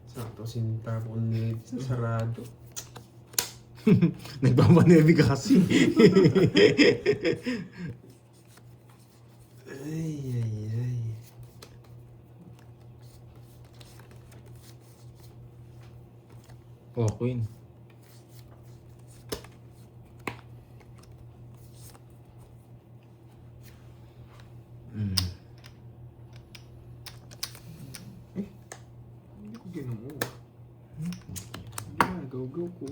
Sakto sinta ko ni sarado. Nagpapanebi ka kasi. Ay, ay, ay. Oh, Queen. Go ko.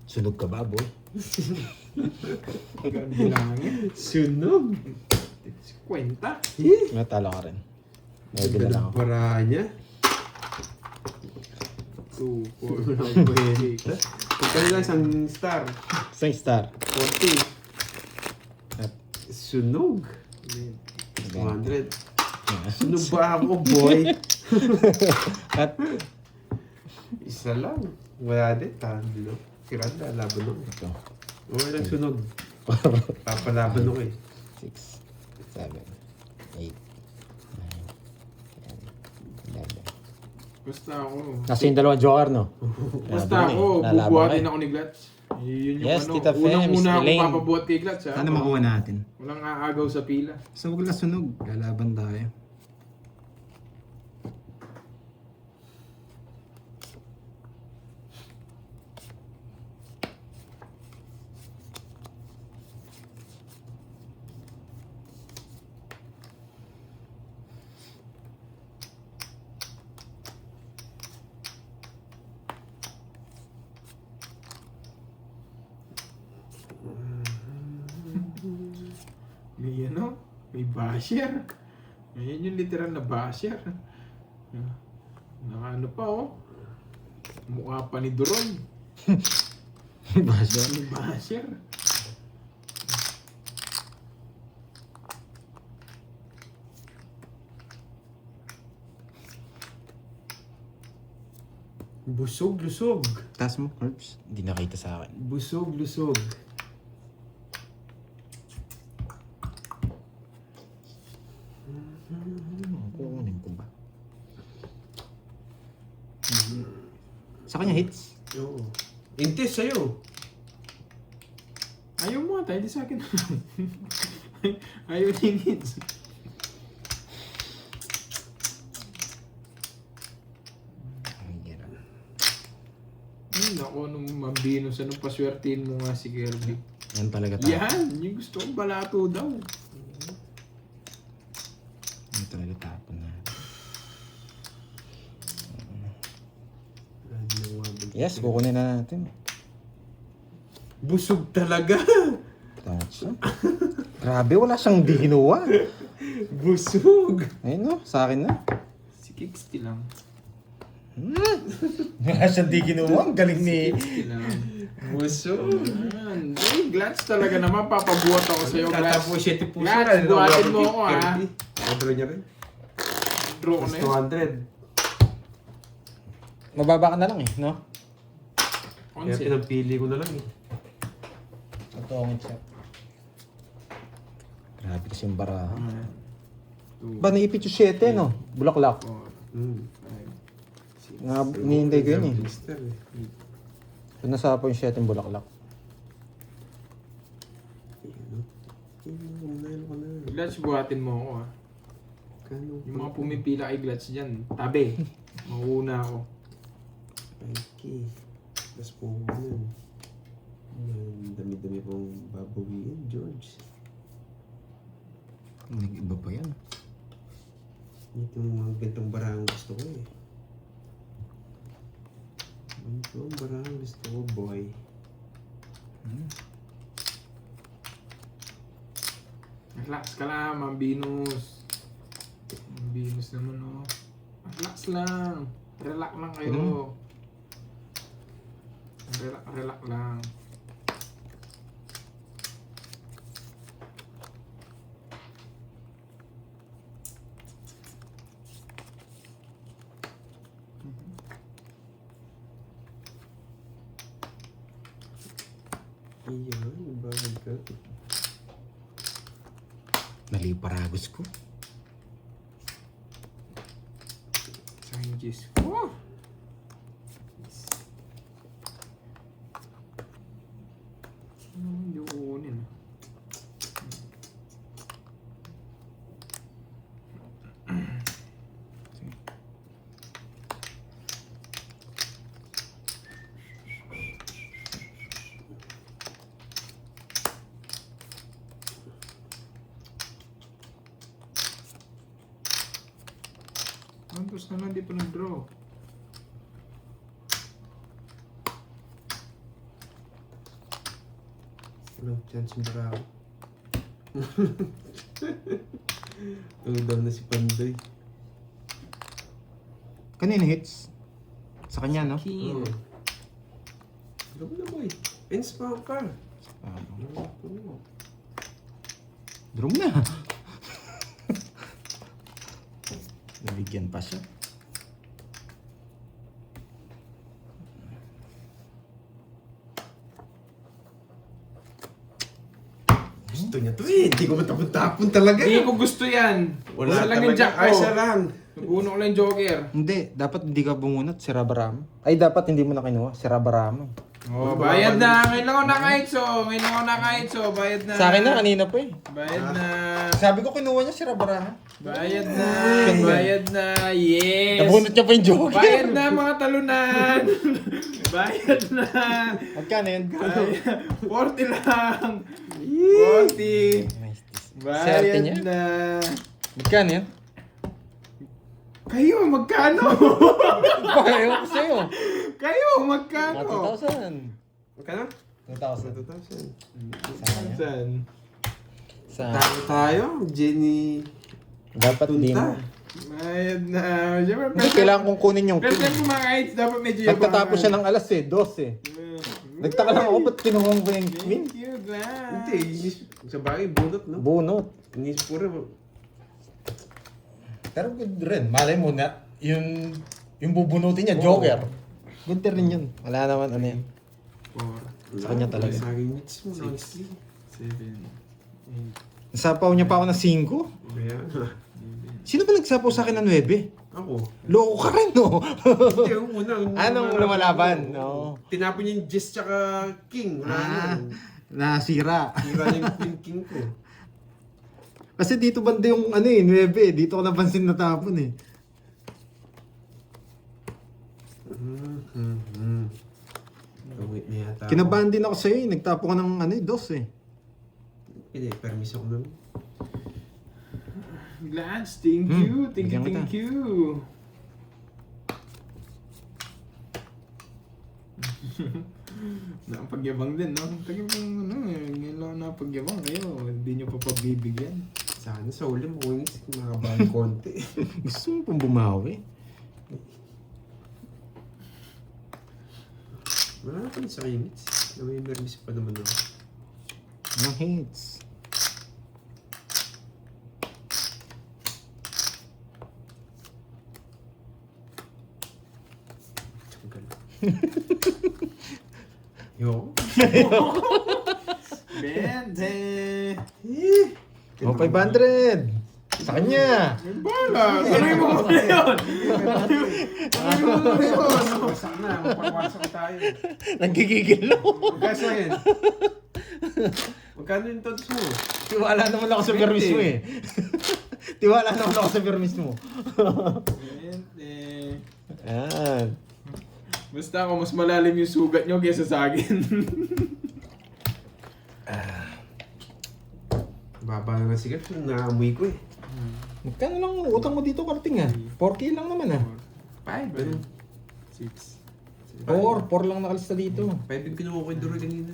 Sunog ka ba, boy? Bilangin. Sunog. Kwenta. Natalo ka rin. Maybe na lang ako. Para niya. 2, 4, 5, 6. Kung kanila isang star. Isang star. 40. At, Sunog. 200. yeah. Sunog ba ako, boy? At, Isa lang. Wala din. Talo. Kiranda, laban ako. ito. Okay lang sunog. Papalaban ako eh. 6, 7, 8, 9, 10, 11. Basta ako. Nasa yung dalawang joker, no? Basta Laban ako, eh. Lalaban bubuhatin ka eh. ako ni Glats. Yun yung Yes, ano. Tita Fem, Unang-una Miss ako Elaine. papabuhat kay Glats. Ha? Sana makuha natin. Walang aagaw sa pila. So, wag na sunog. Lalaban tayo. May ano? May basher. Ayan yung literal na basher. Naka ano pa oh. Mukha pa ni Doron. Basyo. May basher. Busog, lusog. Taas mo, Herbs. Hindi nakita sa akin. Busog, lusog. Kukunin ko ba? Sa kanya hits. Oo. Intis sa'yo. Ayaw mo ata, hindi sa akin. Ayaw ni hits. Ay, gano'n. Ay, naku, nung mabino sa nung paswertihin mo nga si Kirby. Yan talaga tayo. Yan, yung gusto kong balato daw. Yan talaga tapon na. Yes, kukunin na natin. Busog talaga. That's Grabe, wala siyang di ginawa. Busog. Ayun no, sa akin na. Si Kixty lang. Wala siyang di ginawa. Ang galing ni... Kixty lang. Busog. Yan. Ay, Glats talaga naman. Papabuhat ako sa'yo, Glats. Tatapos 7 puso. Glats, buhatin mo ako ha. Odro niya rin. Draw ko Mas na yun. 200. Mababa ka na lang eh, no? Kaya Onse. pinapili ko na lang eh. Ito ang check. Grabe kasi yung baraha. 2, Ba, naipit yung 7, no? Bulaklak. 4, Hmm. 5, 6. Nga, nihintay ko yun eh. Blister eh. Kung nasa po yung 7 bulaklak. Unahin ko na. Glats, buhatin mo ako ha. Kano? Yung mga pumipila kay Glats dyan, tabi. Mauna ako. 5K. Tapos po yun. Ang dami-dami pong babawiin, George. Nag-iba pa yan. Ito yung mga gantong barang gusto ko eh. Ito ang barang gusto ko, boy. Relax ka lang, Mambinus. Mambinus naman oh. Relax lang. Relax lang kayo. Relax lang. Iyan, bagay ka. Mali yung paragos ko. Changes. Oh! Hindi ko kunin. Tapos Sana hindi pa nag-draw. Walang chance yung Barao. Tungdam na si Pandoy. Kanina hits? Sa kanya, no? King. Gawin na boy. Ends pa ka. Drum na. Nabigyan pa siya. Gusto niya to eh. Hindi ko matapon-tapon talaga. Hindi ko gusto yan. Wala Isa lang yung talaga. jack Ay, ko. isa lang. Naguno ko lang yung joker. Hindi, dapat hindi ka bumunot, si Rabarama. Ay, dapat hindi mo na kinuha, si Rabarama. Oh, bayad na. Ngayon lang ako nakaitso. Ngayon lang ako nakaitso. Bayad na. Sa akin na, kanina pa eh. Bayad na. Sabi ko kinuha niya si Rabarama. Bayad na. Bayad na. Yes. Nabunot niya pa yung joker. Bayad na mga talunan. Bayad na. Magkano yun? Bayad. 40 lang. 40. Swerte Bayad niya. na. Magkano yun? Kayo, magkano? Pareho ko sa'yo. Kayo, magkano? 2,000. Magkano? 2,000. 2,000. Sayang. Saan? Tayo tayo. Jenny. Dapat hindi mo. Bayad na. Siyempre, Hindi, kailangan kong kunin yung Pero king. kung mga kids, dapat medyo yabangan. Nagtatapos siya ng alas eh, 12. Nagtaka lang ako, ba't kinuha mo yung queen? Thank you, Glass. Hindi. Sa bagay, bunot, no? Bunot. Inis po rin. Pero good rin. Malay mo na, yung bubunutin niya, joker. Good rin yun. Wala naman ano yan. 4, Sa kanya talaga. Sa akin, meets mo. 6, 7, 8, Nasapaw niya pa ako ng 5. Kaya, Sino ba nagsapaw sa akin ng 9? ako. Loko ka rin, no? Hindi, yung una. Anong lumalaban? No. Tinapon niya yung Jess tsaka King. Wala na. Nasira. Hira na yung King ko. Kasi dito banda yung ano eh, 9 eh. Dito ko napansin natapon eh. Tawid na yata ako. Kinabahan din ako sa'yo eh. Nagtapo ka ng ano eh, 2 eh. Hindi, permis ako naman. Glass, thank you. Thank you, bigyan kita. thank you. Napagyabang din, no? Tagyabang, ano eh. Ngayon lang napagyabang kayo. Hindi nyo pa pabibigyan. Sana sa uli mo kung makabahan konti. Gusto mo pong bumawi? Wala na pa sa kingits. May permis pa naman ako. Anong hits? Yo. Bente! Oh, 500! Sa kanya! Bala! Tuloy mo ko na yun! Tuloy mo ko na yun! Wasak na. Mapagwasak tayo. Nagkikigil ako. Magkasa yan. Magkano yung tots mo? Tiwala naman ako sa permis mo eh. Tiwala naman ako sa permis mo. Bente! Ayan. Basta ako, mas malalim yung sugat nyo kaysa sa akin. Baba na ng sigat. Naamoy ko eh. Magkano lang utang mo dito, Karting ah? 4K lang naman ah. 5, Pero, 6, 4 lang nakalista dito. 5 yung kinuha ko yung duro kanina.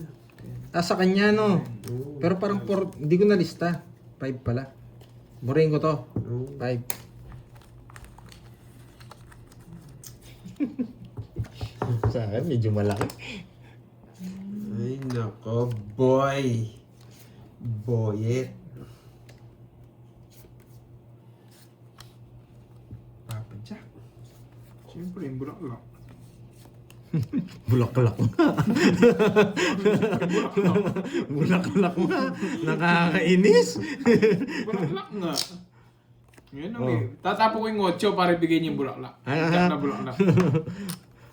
Sa kanya no. Oo. Pero parang 4, hindi ko nalista. 5 pala. Boring ko to. Oo. 5. Sa akin, medyo malaki. Ay nako, boy. Boyet. Papa Jack. Siyempre, yung bulaklak. Bulaklak nga. Bulaklak nga. Nakakainis. Bulaklak nga. Ngayon, Oh. tatapo ko yung 8 para ibigay niyo yung bulaklak. Ah. Jack na bulaklak.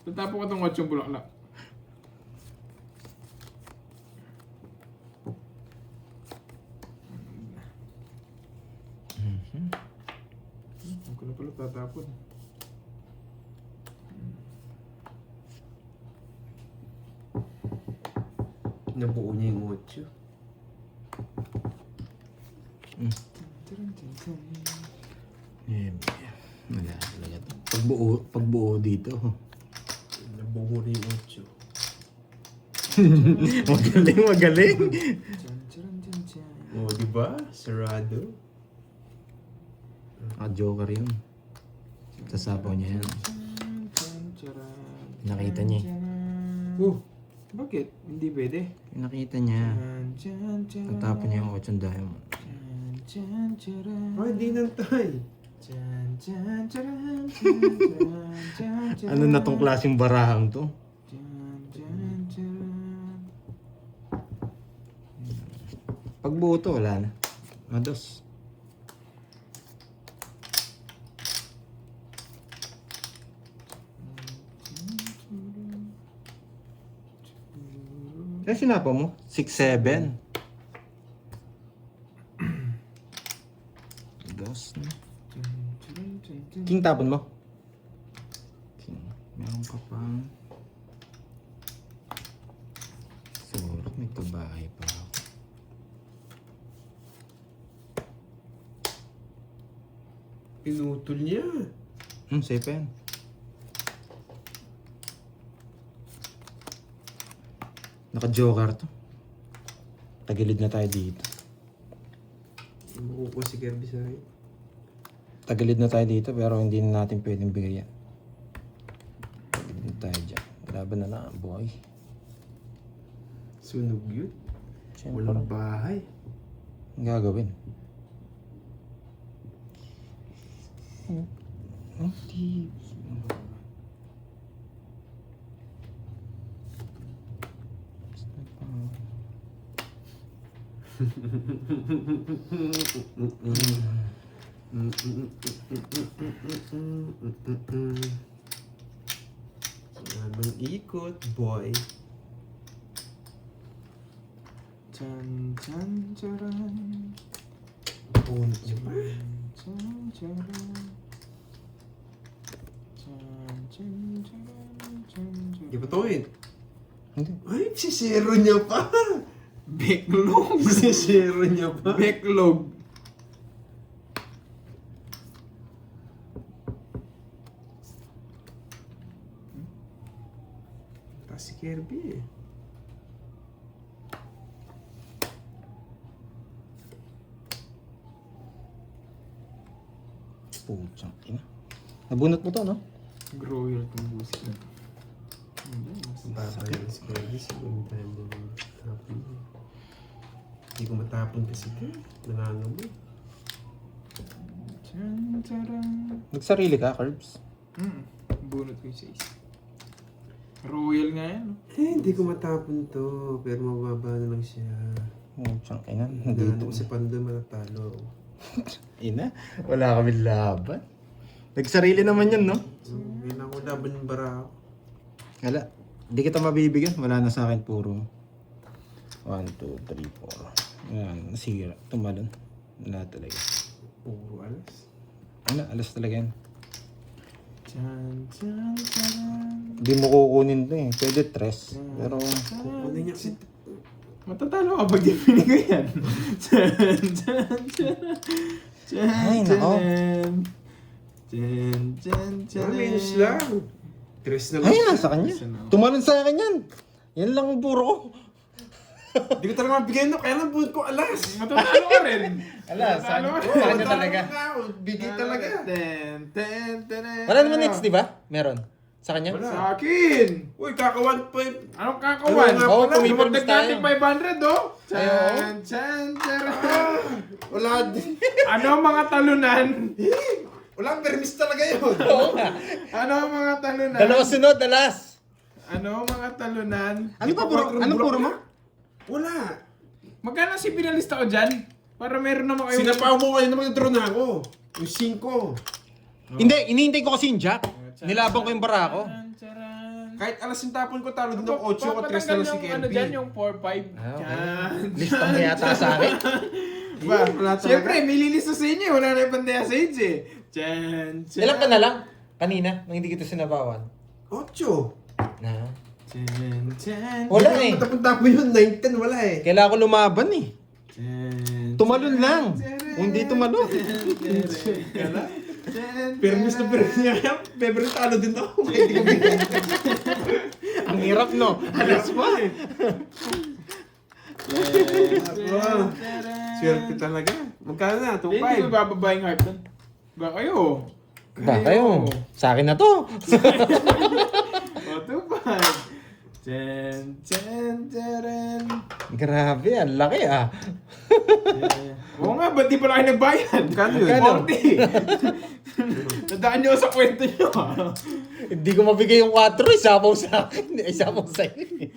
Tatapo ko itong 8 bulaklak. Huwag ko na pala tatapon. Nabuo niya yung 8. Yeah, wala talaga to. Pagbuo dito. Nabungo na yung 8. Magaling. Oh, di ba? Sarado. Joker yun. Sasapaw niya yan. Nakita niya eh. Bakit? Hindi pwede. Nakita niya. Natapon niya yung 8 diamond. Oh, hindi nantay. Ano na tong klaseng barahang to? Pagbuo to, wala na. Mados. Kaya sinapa mo? 6-7. Dos na. King tapon mo? King. Meron ka pang... Sorry, may kabahay pa ako. Pinutol niya. Safe yan. Naka-joker to. Tagilid na tayo dito. Makukuha si Kirby sa akin. Tagilid na tayo dito pero hindi na natin pwedeng bigayan. Tagilid na tayo dyan. Laban na lang, boy. Sunog yun. Siyempre. Walang bahay. Ang gagawin? Di. Anong ikot, boy? Chan chan charan. Punot niya pa. Chan charan. Chan chan charan. Chan charan. Di ba to eh? Hindi. Ay, sisero niya pa! Backlog. Sisero niya pa! Backlog. Tapos si Kirby eh. Putsang ina. Nabunot mo to, no? Grower itong busit na. Baba yun si Kirby. Siguro tayo mo matapon. Hindi ko matapon kasi ito. Nangangamoy. Chan charan. Nagsarili ka, Curbs? Bunot ko yung 6. Royal nga yan. Eh, hindi ko matapon to. Pero mababa na lang siya. Putsang ina. Dito Nandito. ko si Pando matatalo. Ina, wala kami laban. Nagsarili naman yan, no? Ngayon ako laban ng bara. Wala. Hindi kita mabibigyan. Wala na sa akin puro. 1, 2, 3, 4. Ayan, nasira. Tumalon. Wala talaga. Puro alas. Ano, alas talaga yan. Chan chan charan. Hindi mo kukunin to eh. Pwede tres. Pero, Kukunin niya kasi. Matatalo ka pag di binigay yan. Chan chan charan. Chan Ay, nako. charan. Chan chan charan. Minus lang. Tres na lang. ay, nasa kanya. Tumalon sa akin yan. Yan lang ang puro ko. Hindi ko talaga mabigay no. Kaya lang buhat ko alas. Matatalo ka rin. Alas, Matatalo ka rin. sa kanya talaga. Bigay talaga. Ten, ten, ten, ten. Wala naman next, di ba? Meron. Sa kanya? Wala. Sa akin. Uy, kakawan pa yun. Anong kakawan? Ano nga Oo, pala? tumipid Dumagdag tayo. natin 500, oh. Ay, oo. Chan, chan, charan. Wala din. Ano ang mga talunan? Walang permis talaga yun. Oo nga. Ano ang mga talunan? Dalawa sunod, alas. Ano ang mga talunan? Ano pa puro? Anong puro mo? Wala. Magkano si pinalista ko dyan? Para meron naman kayo. Sinapaw mo kayo na mag-draw na ako. Yung 5. Hindi, inihintay ko kasi yung jack. Nilabang ko yung bara ko. Charan. Kahit alas yung tapon ko, talo din ako 8 ko, 3 na lang si yung ano Kirby. dyan, yung 4-5. Lista mo yata sa akin. Diba? Wala talaga. Siyempre, may lilista sa inyo. Wala na yung pandaya sa age eh. Chan, chan. Ilan ka na lang? Kanina, nung hindi kita sinabawan. 8. Na? Chan, chan. Wala eh. Matapon-tapon yun, 9-10, wala eh. Kailangan ko lumaban eh. Chan, Tumalon lang. charan, Kung hindi tumalon. charan, charan. Permis na permis niya. Favorite talo din ako. Hindi ko Ang hirap, no? Alas pa. Swerte talaga. Magkano na? Hindi ko 2.5. bababa yung heart doon. Ba kayo? Ba kayo? Sa akin na to. O, 2.5. Chen. Grabe, ang laki ah. Oo nga, ba't di pala kayo nagbayad? Magkano yun? 40. Nadaan nyo sa kwento nyo. Hindi ko mabigay yung 4, isapaw sa akin. Isapaw sa iyo.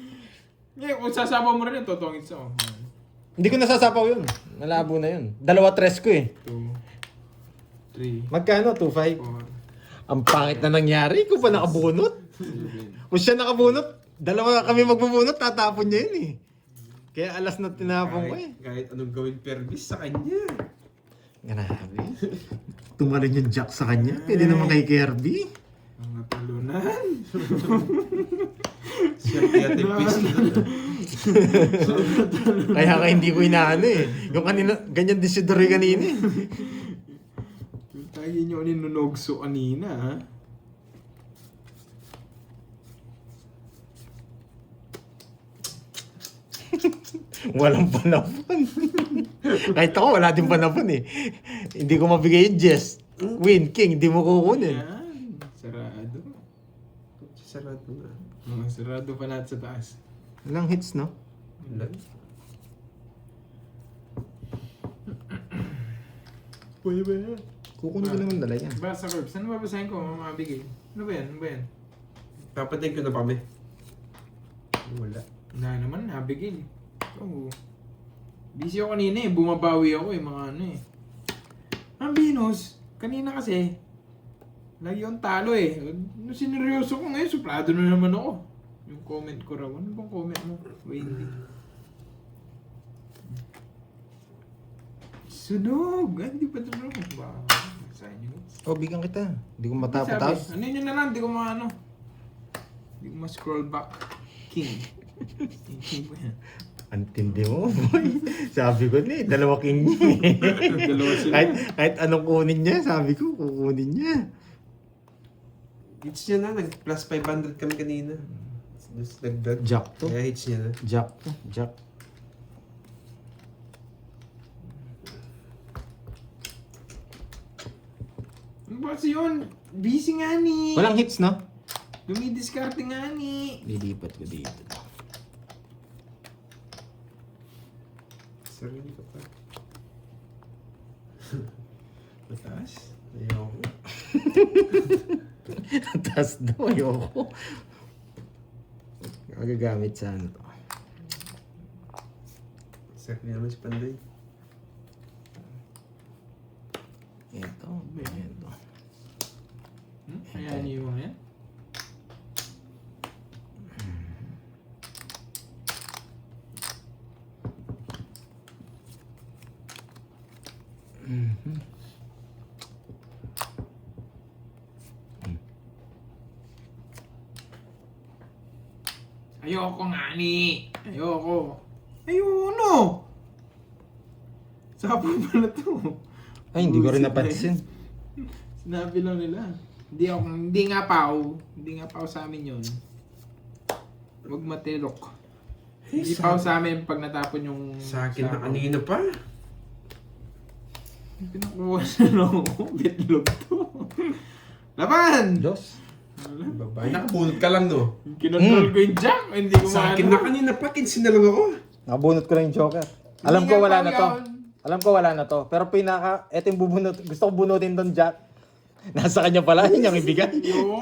Ngayon, kung sasabaw mo rin, totongit sa ako. Hindi ko nasasapaw yun. Malabo na yun. 2-3 ko eh. 2, 3, Magkano? 2-5? 4, Ang pangit na nangyari. Ko pa nakabunot. 7. Kung siya nakabunot, 2 kami magbubunot, tatapon niya yun eh. Kaya alas na tinapon ko eh. Kahit anong gawin permis sa kanya. Grabe. Tumalon yung jack sa kanya. Pwede naman kay Kirby. Mga talunan. Swerte at peace na. Kaya ka hindi ko inaano eh. Yung kanina, ganyan din si Dory kanina eh. Tayo nyo ninunogso kanina, ha? Walang panapon. Kahit ako, wala din panapon eh. Hindi ko mabigay yung Jess. Win, King, hindi mo kukunin. Yan. Sarado. Sarado na. Sarado pa lahat sa taas. Walang hits, no? Wala. Pwede ba yan? Kukunin ko naman dala yan. Basa Curbs. Ano babasahin ko? Mamabigay. Ano ba yan? Ano ba yan? Papatay ko na pa kami. Wala. Wala naman, nabigay. Oo. Busy ako kanina eh. Bumabawi ako eh. Mga ano eh. Ang Venus, kanina kasi, lagi yung talo eh. Sineryoso ko ngayon, suplado na naman ako. Yung comment ko raw. Ano bang comment mo? Wendy. Sunog! Ah, hindi pa sunog. Ba, sign yun. Oh, bigyan kita. Hindi ko Sabi, matapos. ano yun na lang, hindi ko maano. Hindi ko ma-scroll back. King. King ba yan? Antindi mo, boy. Sabi ko na eh, 2 king niya eh. Dalawa sila. kahit anong kunin niya, sabi ko, kukunin niya. Hits niya na. Nag-plus 500 kami kanina. Tapos dagdag. Jack to. Kaya hits niya na. Jack to. Jack. Ano ba kasi yun? Busy nga ni. Walang hits, no? Dumidiskarte nga ni. Lilipat ko dito. Sarili ko pa. Mataas? Ayoko. Taas daw, ayoko. Magagamit sa ano to. Sarili naman si Panday. Ito, ito. Ayan niyo yung yan. Ayoko nga ni. Ayoko. Ayuno. Sabi pala to. Ay, hindi ko rin napansin. Sinabi lang nila. Hindi nga pa sa amin yun. Huwag matilok. Hindi pa sa amin pag natapon yung... Sa akin na kanina pa. Pinakuha na lang ako. Bitlog to. Laban! Dos. Babae. Nakabunot ka lang, no? Kinontrol ko yung jack. Hindi ko Sa akin na kanina pa. 15 na lang ako. Nakabunot ko lang yung Joker. Alam ko wala na to. Alam ko wala na to. Pero eto yung bubunot. Gusto ko bunutin doon, Jack. Nasa kanya pala, yun yung ibigay. Yo!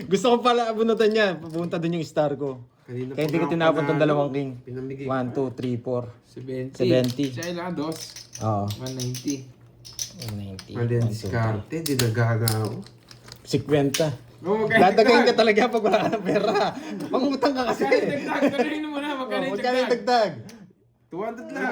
Gusto ko pala bunutan niya. Pupunta doon yung star ko. Kanina Kaya hindi pa ko tinapon tong panalo. 2 king. Pinamigay 1, ko. 2, 3, 4. 70. 70. Siya ilang dos? Oo. 190. 90. Mali ang 1, 2, diskarte. Di nagaga ako. 50. Oh, Dadagayin ka talaga pag wala ka ng pera. Mangutang ka kasi. Magkano yung dagdag? Tanungin mo na, magkano yung Magkano yung dagdag? dagdag? 200 lang.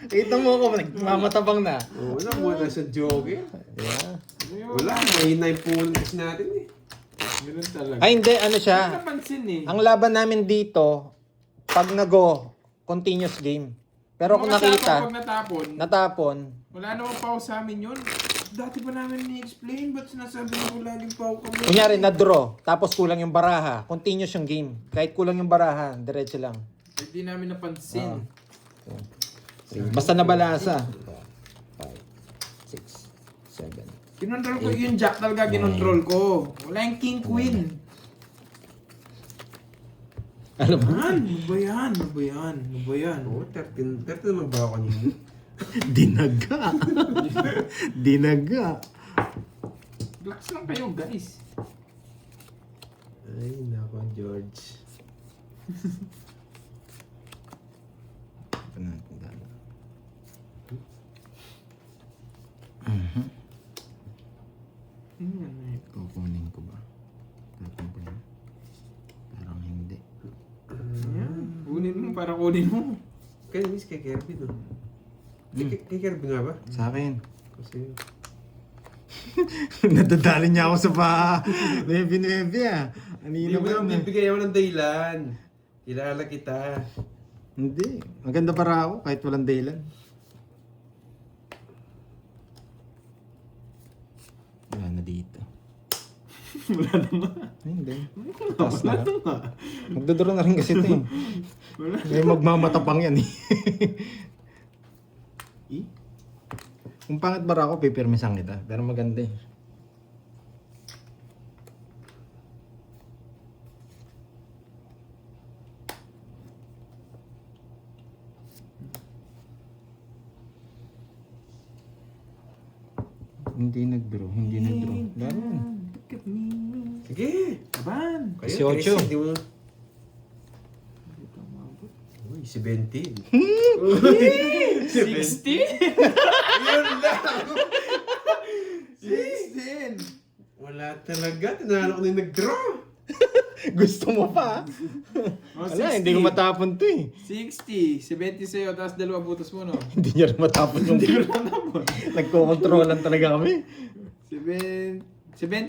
Kita mo ako, nagmamatabang na. Oo, wala mo na sa joke. Yeah. Wala, mahina yung punan kasi natin eh. Ganun talaga. Ay hindi, ano Hindi siya. napansin eh. Ang laban namin dito, pag nag-go, continuous game. Pero kung nakita, Pag natapon, natapon, wala namang pao sa amin yun. Dati pa namin ni-explain, ba't sinasabi mo laging pao kami? kunyari na-draw, tapos kulang yung baraha, continuous yung game. Kahit kulang yung baraha, diretso lang. Hindi namin napansin. Basta nabalasa. 5, 6, 7. Kinontrol ko yung jack talaga, kinontrol ko. Wala yung king queen. Alam mo? Ano ba yan? Ano ba yan? Ano ba yan? Oo, 13 naman ba ako kanina? Dinaga. Dinaga. Relax lang kayo, guys. Ay, nako, George. Kukunin ko ba? Tapos ko yun. Parang hindi. Ayan. Kunin mo para kunin mo. Kaya miss kay Kirby, no? Kay Kirby nga ba? Sa akin. Kasi, Nadadali niya ako sa pa. Nuebe ah. hindi Anino mo ba naman yun? bibigay ako ng dahilan. Kilala kita. Hindi. Maganda para ako kahit walang dahilan. Wala na dito. Wala naman. Hindi. Taas na. Wala naman. Magdodoro na rin kasi ito eh. Wala. May magmamatapang yan eh. Kung pangit bara ako, pipirmisan kita. Pero maganda eh. Hindi nag-draw, hindi nag-draw. Laro. Look at me. Sige. Aban. Kayo, 18. Chris, hindi mo... Uy, 17. 60? Yun lang! 16! Wala talaga. Tinalo ko na yung nag-draw. Gusto mo pa? Oh, Wala, hindi ko matapon to eh. 60. 70 sa'yo, tapos dalawa butas mo, no? Hindi niya rin matapon yung nagkokontrolan talaga kami. 70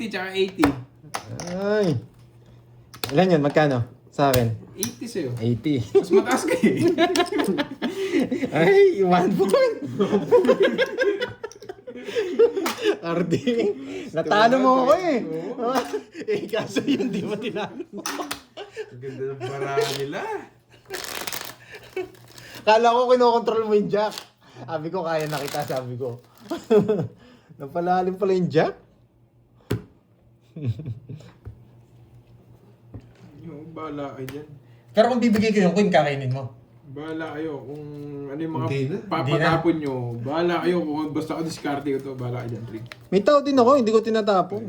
tsaka 80. Ay. Ilan yun? Magkano? Sa akin? 80 sa'yo. 80. Mas mataas ka eh. Ay, 1 point. RD, natalo mo ako eh. Eh, kaso yun, di mo tinalo. Ang ganda ng baraha nila. Kala ko kinokontrol mo yung jack. Sabi ko, kaya na kita, sabi ko. Napalalim pala yung jack. Yung bahala kayo dyan. Pero kung bibigay ko yung queen, kakainin mo. Bahala kayo kung ano yung mga Hindi na. papatapon nyo. Bahala kayo kung basta ako diskarte ko to. Bahala kayo dyan, Rick. May tao din ako, hindi ko tinatapon.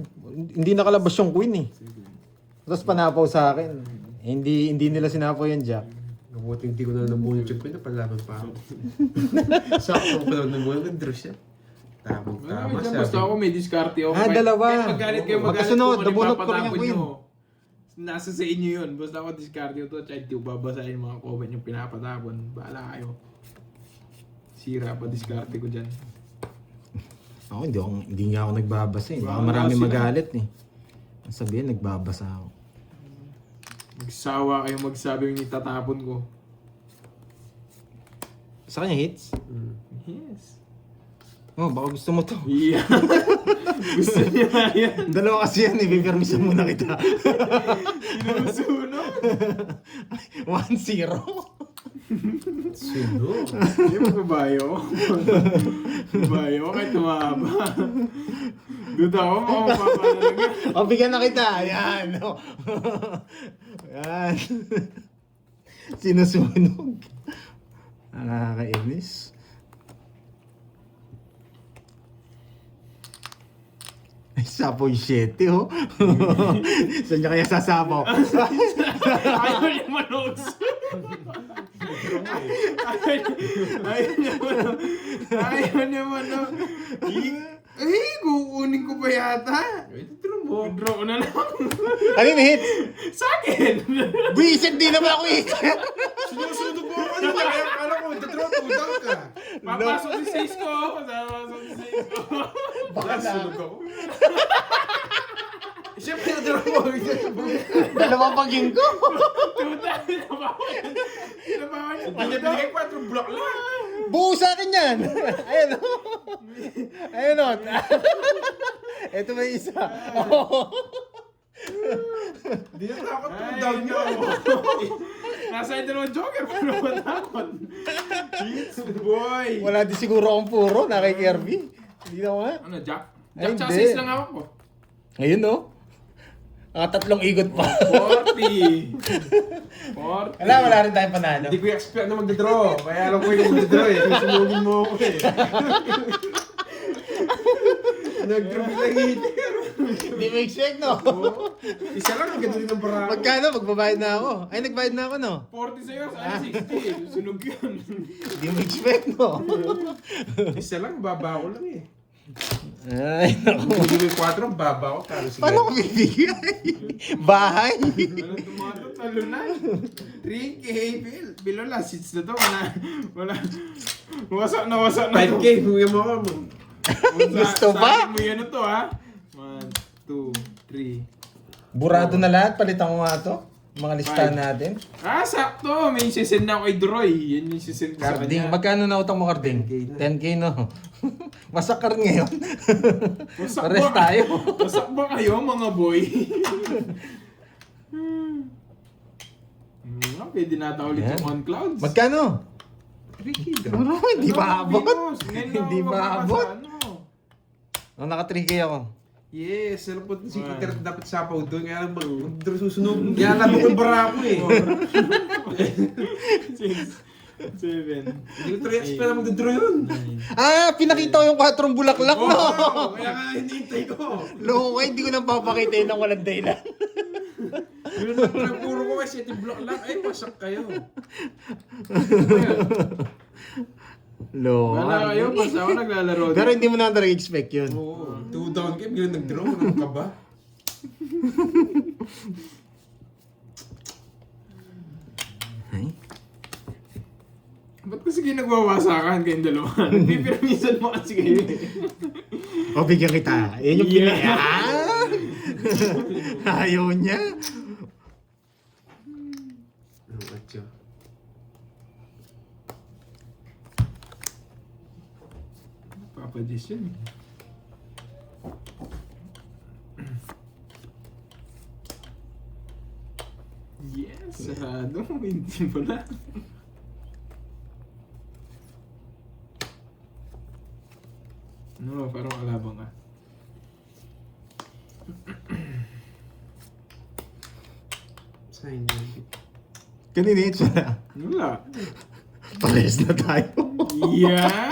Hindi nakalabas yung queen eh. Tapos panapaw sa akin. Hindi nila sinapaw yung jack. Mabuti hindi ko na nabunod yung pin, napalaman pa ako. Sakto ko pa naman nabunod, nag-draw siya. Tamang tama Dyan, siya. basta ako may diskarte ako. Ah, dalawa. Kahit magalit kayo, magalit Magkasunod, kung ano yung nabunot ko rin yung papatapon queen. nyo. Nasa sa inyo yun. Basta ako diskarte ko to. Tsaka hindi ko babasahin yung mga comment yung pinapatapon. Bahala kayo. Sira pa diskarte ko dyan. Ako, hindi nga ako nagbabasa eh. Baka Bahala marami sila. magalit eh. Ang sabihin, nagbabasa ako. Magsawa kayo magsabi yung itatapon ko. Sa kanya hits? Yes. Oh, baka gusto mo to. Yeah. Gusto niya nga yan. Dalawa kasi yan, ibipirmisan muna kita. Sinusunod. 1-0. Suno. Hindi mo babayo. Babayo kahit tumaba. Duda ako makapapalaga. O, bigyan na kita. Ayan. Oh. Ayan. Sinusunog. Nakakainis. Ay, sapo yung 7, oh. Saan niya kaya sasapaw? Ayaw niya manood. Ayaw niya manood. Eh, kukunin ko pa yata. Ito draw mo. Draw ko na lang. Ano yung hits? Sa akin! Buisit, di naman ako hits. Sinusunog mo ako. Kaya akala ko, draw to ka. Papasok si Says ko. Papasok si Says ko. Baka sunog ako. Siyempre, nadraw mo. Dalawang paging ko. Tuta, nabawan yung Hindi niya binigay 4 block lang. Buo sa akin yan. Ayun o. Ayun o. Ito may isa. Hindi na takot Ay, down no. Nasa ito naman Joker, pero matakot. Hits, boy. Wala din siguro akong puro. Nakikirby. Hindi na nga. Ano, Jack? Ay, Jack hindi. chassis lang ako po. Ayun o. Tatlong igot pa. 40. 40. Wala rin tayong panalo. Hindi ko expect na magdadraw. Kaya alam ko yung magdadraw eh. Susunugin mo ako eh. Nag-draw lang hitter. Hindi mo expect, no? Isa lang, ang ganda din ng barako. Magkano? Magbabayad na ako. Ay, nagbayad na ako, no? 40 sa'yo, sa 60. Sunog yun. Hindi mo expect, no? Isa lang, baba ko lang eh. Ay, naku. Hindi ko yung 4, baba ko. Talo sige. Paano ko bibigay? Bahay? Ano tumato, talunan. 3K, below last seats na to. Wala. Wasak na. 5K, huwi mo ako. Gusto ba? Sa mo yan na to, ha? 1, 2, 3. Burado na lahat. Palitan ko nga to. Mga listahan natin. Ah, sakto. May sisend na ako kay Droy. Yan yung sisend ko sa Carding. kanya. Magkano na utang mo, Carding? 10K na. 10K, no? Masakar ngayon. Wasak Pares ba? tayo. Wasak ba kayo, mga boy? Pwede nata ulit Yan. yung on clouds. Magkano? 3K daw. Ano? Hindi Ano, ba abot? Venus? Ngayon lang Hindi ako ba mababasa, abot? ano? Oh, naka 3K ako. Yes, alam po si One. Kicker dapat sapaw doon. Kaya lang mag-draw susunod. Kaya lang ko yung barako eh. 6, 7, Hindi ko talaga expect na mag-draw yun. 9. Ah, pinakita ko yung 4 bulaklak, no? Oo, kaya nga hinihintay ko. Loko, hindi ko nang papakita yun ng walang dahilan. Yun lang pala puro ko kasi 7 block lang. Ay, pasak kayo. Loko. Wala kayo, basta ako naglalaro Pero din. hindi mo na talaga expect yun. Oo, 2 down game. Yun nag-draw. Ano ka ba? Ay. Ba't kasi kayo nagwawasakan kayong dalawa? Nagpipirmisan mo kasi kayo eh. O, bigyan kita. Yan yung Yeah. pinayaan. Ayaw niya. Ano ba siya? Papadis yun eh. Yes, sarado. Hindi mo na. No, parang alabang ka. Sign yun. Kanina ito na. Wala. Pares na tayo. Yeah!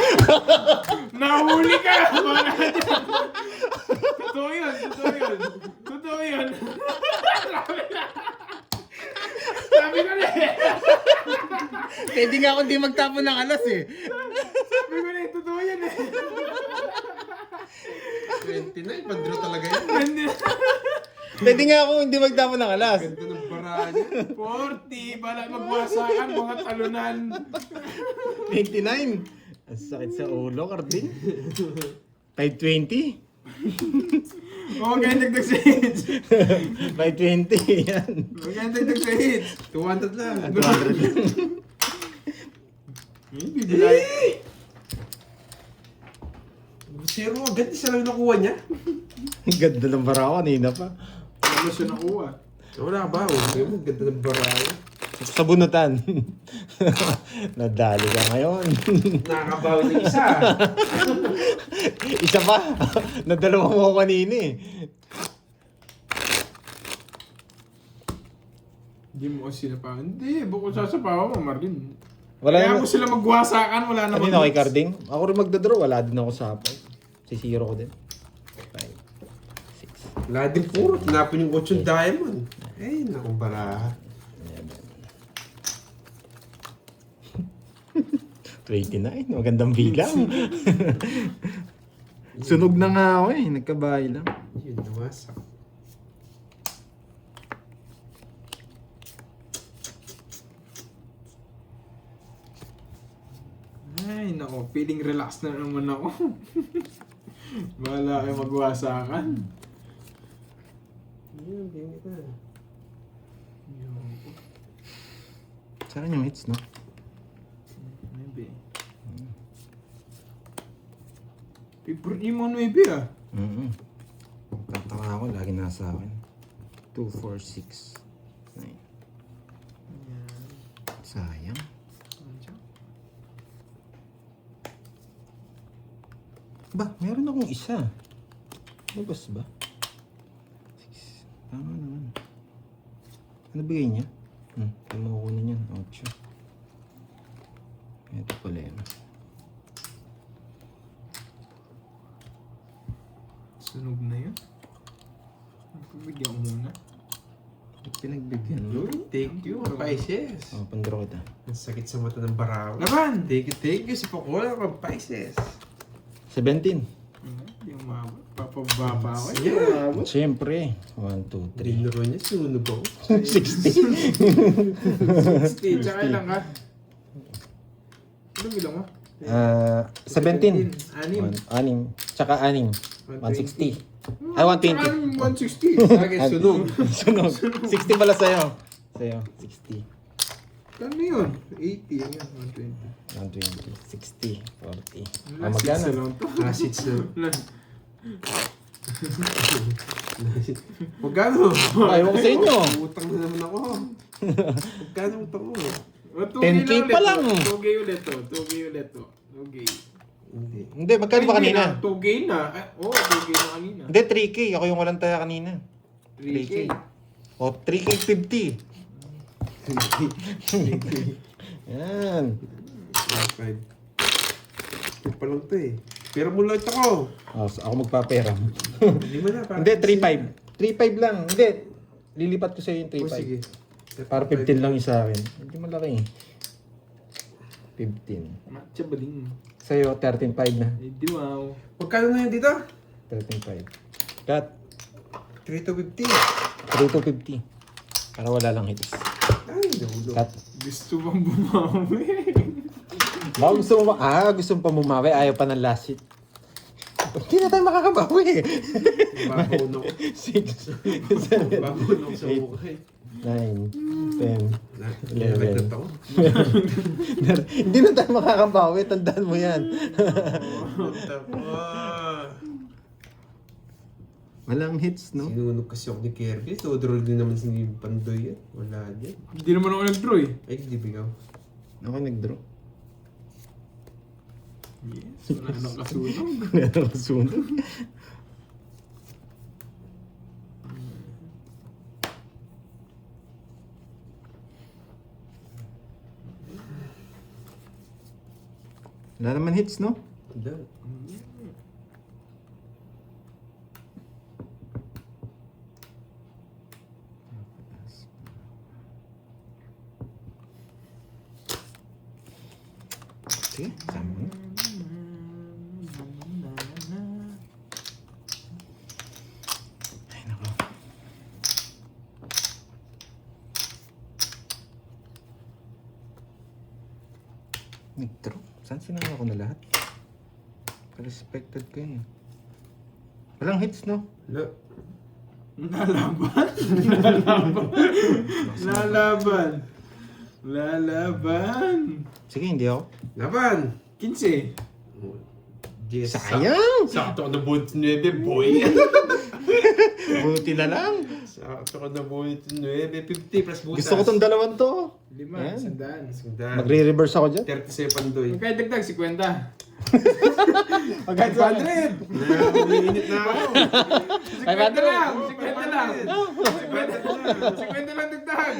Nahuli ka! Mga dyan. Totoo yun, totoo yun. Totoo yun. Sabi ko na eh. Pwede nga ako hindi magtapon ng alas eh. Sabi ko na eh, totoo yan eh. 29, pag-draw talaga yan. Hindi. Pwede nga ako hindi magtapon ng alas. Ganda ng bara niya. 40, bala magwasakan, mga talunan. 29. Ang sakit sa ulo, Carding. 520. Oo, kaya dagdag sa hits. 520. Yan. Oo, kaya dagdag sa hits. 200 lang. 200 lang. Bibigay. Zero agad, isa lang yung nakuha niya. Ang ganda ng bara ko kanina pa. Ano siya nakuha? Wala ba? Oh, ganda ng bara niya. Sa bunutan. Nadali ka ngayon. Nakakabawi ng isa. Isa pa. Nadalawa mo ako kanina eh. Hindi mo kasi sinapawan. Hindi, bukod sa sapawan mo, Marlin. Wala Kaya naman. mo sila magwasakan, wala naman. Kanina kay Carding. Ako rin magdadraw. Wala din ako sa hapon. Sisiro ko din. 5, 6, Wala din puro. Tinapon yung 8 diamond. Eh, naku bara. 29. Magandang bilang. Sunog na nga ako eh. Nagkabahay lang. Yun, nawasak. Ay, nako, feeling relax na naman ako. Bahala kayo magwasakan. Yun, game ka. Saan yung hits, no? Maybe. Favorite niyo mga 9 ah. Tataka ako, lagi nasa akin. 2, 4, 6, 9. Sayang. Ba, meron akong isa. Labas ba? 6. Tama naman. Ano bigay niya? Kaya makukunin yan. 8. Ito pala yan. Sunog na yun. Pagbigyan ko muna. Pinagbigyan mo. Thank you, Pisces. Oh, pandraw kita. Ang sakit sa mata ng baraw. Laban! Thank you si Pocola from Pisces. 17. Hindi umabot. Papababa ako. Yeah. Siyempre. 1, 2, 3. Dinuro niya, sunog ako. 60. 60. Tsaka ilang ka? Anong bilang mo? 17. 6. 6. Tsaka 6. 160. Ay, 120. 160. Sa akin, sunog. Sunog. 60 pala sa'yo. Sa'yo, 60. Ano yun? 80. Ano yun? 120. 60. 40. Last Magkano? hits na lang to. Assets na. Last- Magkano? Ayaw ko sa inyo. Utang na naman ako. Magkano utang mo? 10K pa lang. 2K ulit to. 2K ulit to. 2K. Hindi. Hindi, magkano ba kanina? 2K na. Oo, 2K na kanina. Hindi, 3K. Ako yung walang taya kanina. 3K. O, 3K 50. Yan. 5. Ito pa lang to eh. Pero mo lang ako. Oh, so ako magpapera. Hindi mo na. Hindi, 3.5. 3.5 lang. Hindi. Lilipat ko sa iyo yung O, sige. 3.5. Para 15 lang yung sa akin. Hindi malaki eh. 15. Matcha baling. Sa'yo, 13.5 na. Hindi wow. Magkano na yun dito? 13.5. Cut. 3 to 50. 3 to 50. Para wala lang hits. Ay, nahulo. Cut. Gusto bang bumawi? Baka gusto mo gusto mo pa bumawi. Ayaw pa ng last hit. Hindi na tayo makakabawi eh. Babaw na ako. 6, 7, Babaw na ako sa mukha eh. 9, 10. Naglat ako. Hindi na tayo makakabawi. Tandaan mo yan. Walang hits, no? Sinunog kasi ako ni Kirby. Todrol din naman si Pandoy yan. Wala din. Hindi naman ako nag-draw eh. Ay, hindi bigaw. Ako nag-draw. Yes, wala nang kasunog. Meron ang sunog. Wala naman hits, no? Hindi. Sige, sama mo na. Ay, nako. Nag-draw. Saan sinama ko na lahat? Respected ko yun. Walang hits, no? Wala. Lalaban. Lalaban. Lalaban. Sige, hindi ako. Laban! 15. Yes. Sayang! Sakto ko na bulit 9, boy. Buti na lang. Sakto ko na bulit 9. 50 plus butas. Gusto ko tong dalawang to. 5. Yan. Sandaan. Magre- Magre-reverse ako dyan. 30 sa'yo, Pandoy. Magkaya dagdag, 50. Pagkat 500. Umiinit na ako. 50 lang. 50 lang. 50 50 lang dagdag.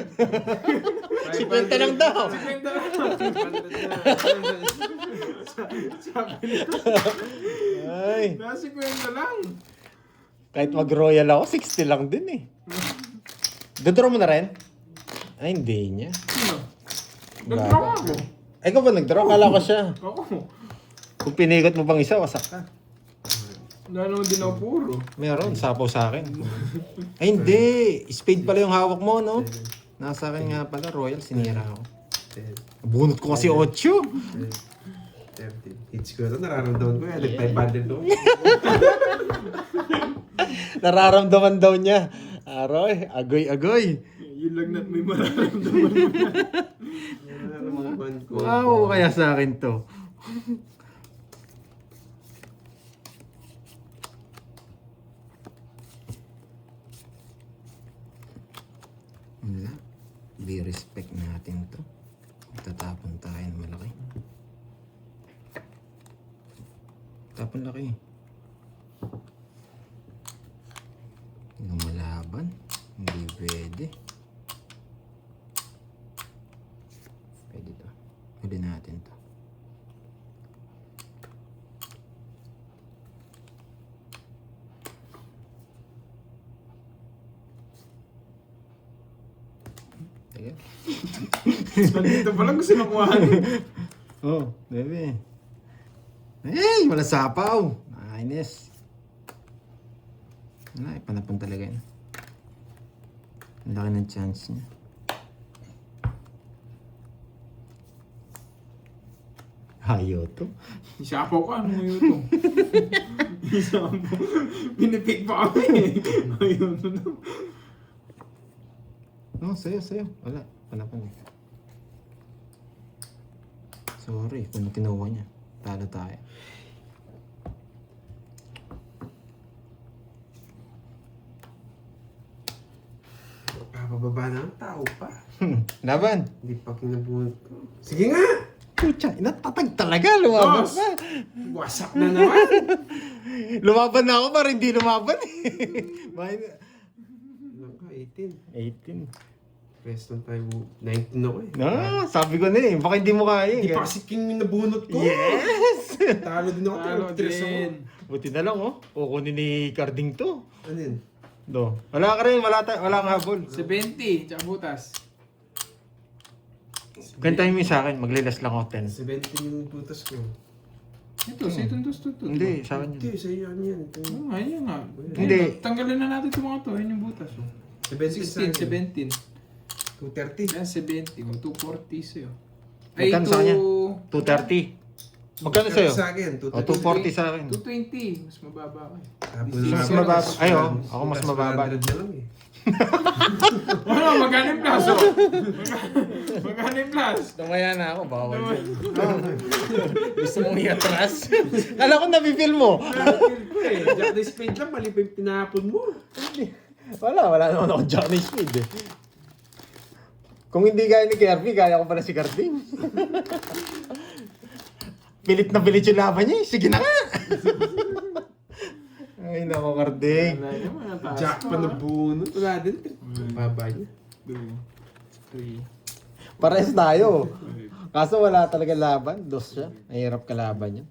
50 lang daw. 50 lang. Ay. Nasa 50 lang. Kahit mag-royal ako, 60 lang din eh. Dodraw mo na rin? Ay, hindi niya. Sino? Wala Nag-draw ba? ako. Ay, ikaw ba nag-draw? Kala ko siya. Ako. Kung pinikot mo pang isa, wasak ka. Wala naman din ako puro. Meron, sapaw sa akin. Ay, hindi. Spade pala yung hawak mo, no? Nasa akin nga pala, royal, sinira ako. 10, Bunot ko kasi 8. 13. Hits ko na ito, nararamdaman ko yan. Nag-500 doon. Nararamdaman daw niya. Aroy, agoy. Yun lang na may mararamdaman mo na. Nararamdaman ko. Wow, kaya sa akin to. Wala. Di-respect natin to. Tatapon tayo ng malaki. Tapon laki. Lumalaban. Hindi pwede. Pwede to. Huli natin to. Teka. Nandito pala gusto na kuhanin. Oh, bebe. Hey, wala sapaw. Nakainis. Wala, ipanapon talaga yun. Ang laki ng chance niya. Hayo to. Isapaw ka, ano mo yun ito? Isapaw. Pinipig pa kami. Ayun, ano. No, sayo. Wala, panapon eh. Sorry, kung kinuha niya. Talo tayo. Papababa na ang tao pa. Laban. Hindi pa kinabunod ko. Sige nga! Pucha, inatatag talaga. Lumaban Dos! pa. Wasak na naman! Lumaban na ako para hindi lumaban eh. Bakit? Naka, 18. 18. Rest ng tayo, 19 ako eh. Ah, sabi ko na eh. Baka hindi mo kaya eh. Hindi pa kasi king yung nabunot ko. Yes! Talo din ako. Talo Tres ako. din. Buti na lang oh. Kukunin ni Carding to. Ano yun? Do. Wala ka rin. Wala kang habol. 70, tsaka butas. Kantahin mo yung sa akin. Maglilas lang ako 10. 17 yung butas ko. Ito, sa itong dos to. Hindi, sa akin Hindi, yun. sa'yo ano yan. Oo nga, yun nga. Hindi. Ayun, tanggalin na natin itong mga to. Ayun yung butas. Oh. 17 sa 16, akin. 17. 230. Yan, 70. 240 sa'yo. Magkano sa kanya? 230. Magkano sa'yo? Sa akin, O, 240 sa akin. 220. Mas mababa ka eh. Tapos Mas mababa. Ay, oh. Ako mas mababa. 100 na lang eh. Ano, magkano yung plus? Oh? Magkano yung plus? Tumaya na ako. Bawal yun. Gusto mong i-atras? Kala ko nabifeel mo. Feel ko eh. Jack the Spade lang, mali pa yung tinapon mo. Wala naman ako Johnny Speed eh. Kung hindi kaya ni Kirby, kaya ko pala si Carding. Pilit na pilit yung laban niya eh. Sige na nga! Ay nako, Carding. Wala yung mga taas. Jack pa na bunot. Wala din. Baba niya. 2, 3, Pares tayo. Kaso wala talaga laban. Dos siya. Mahirap kalaban niya.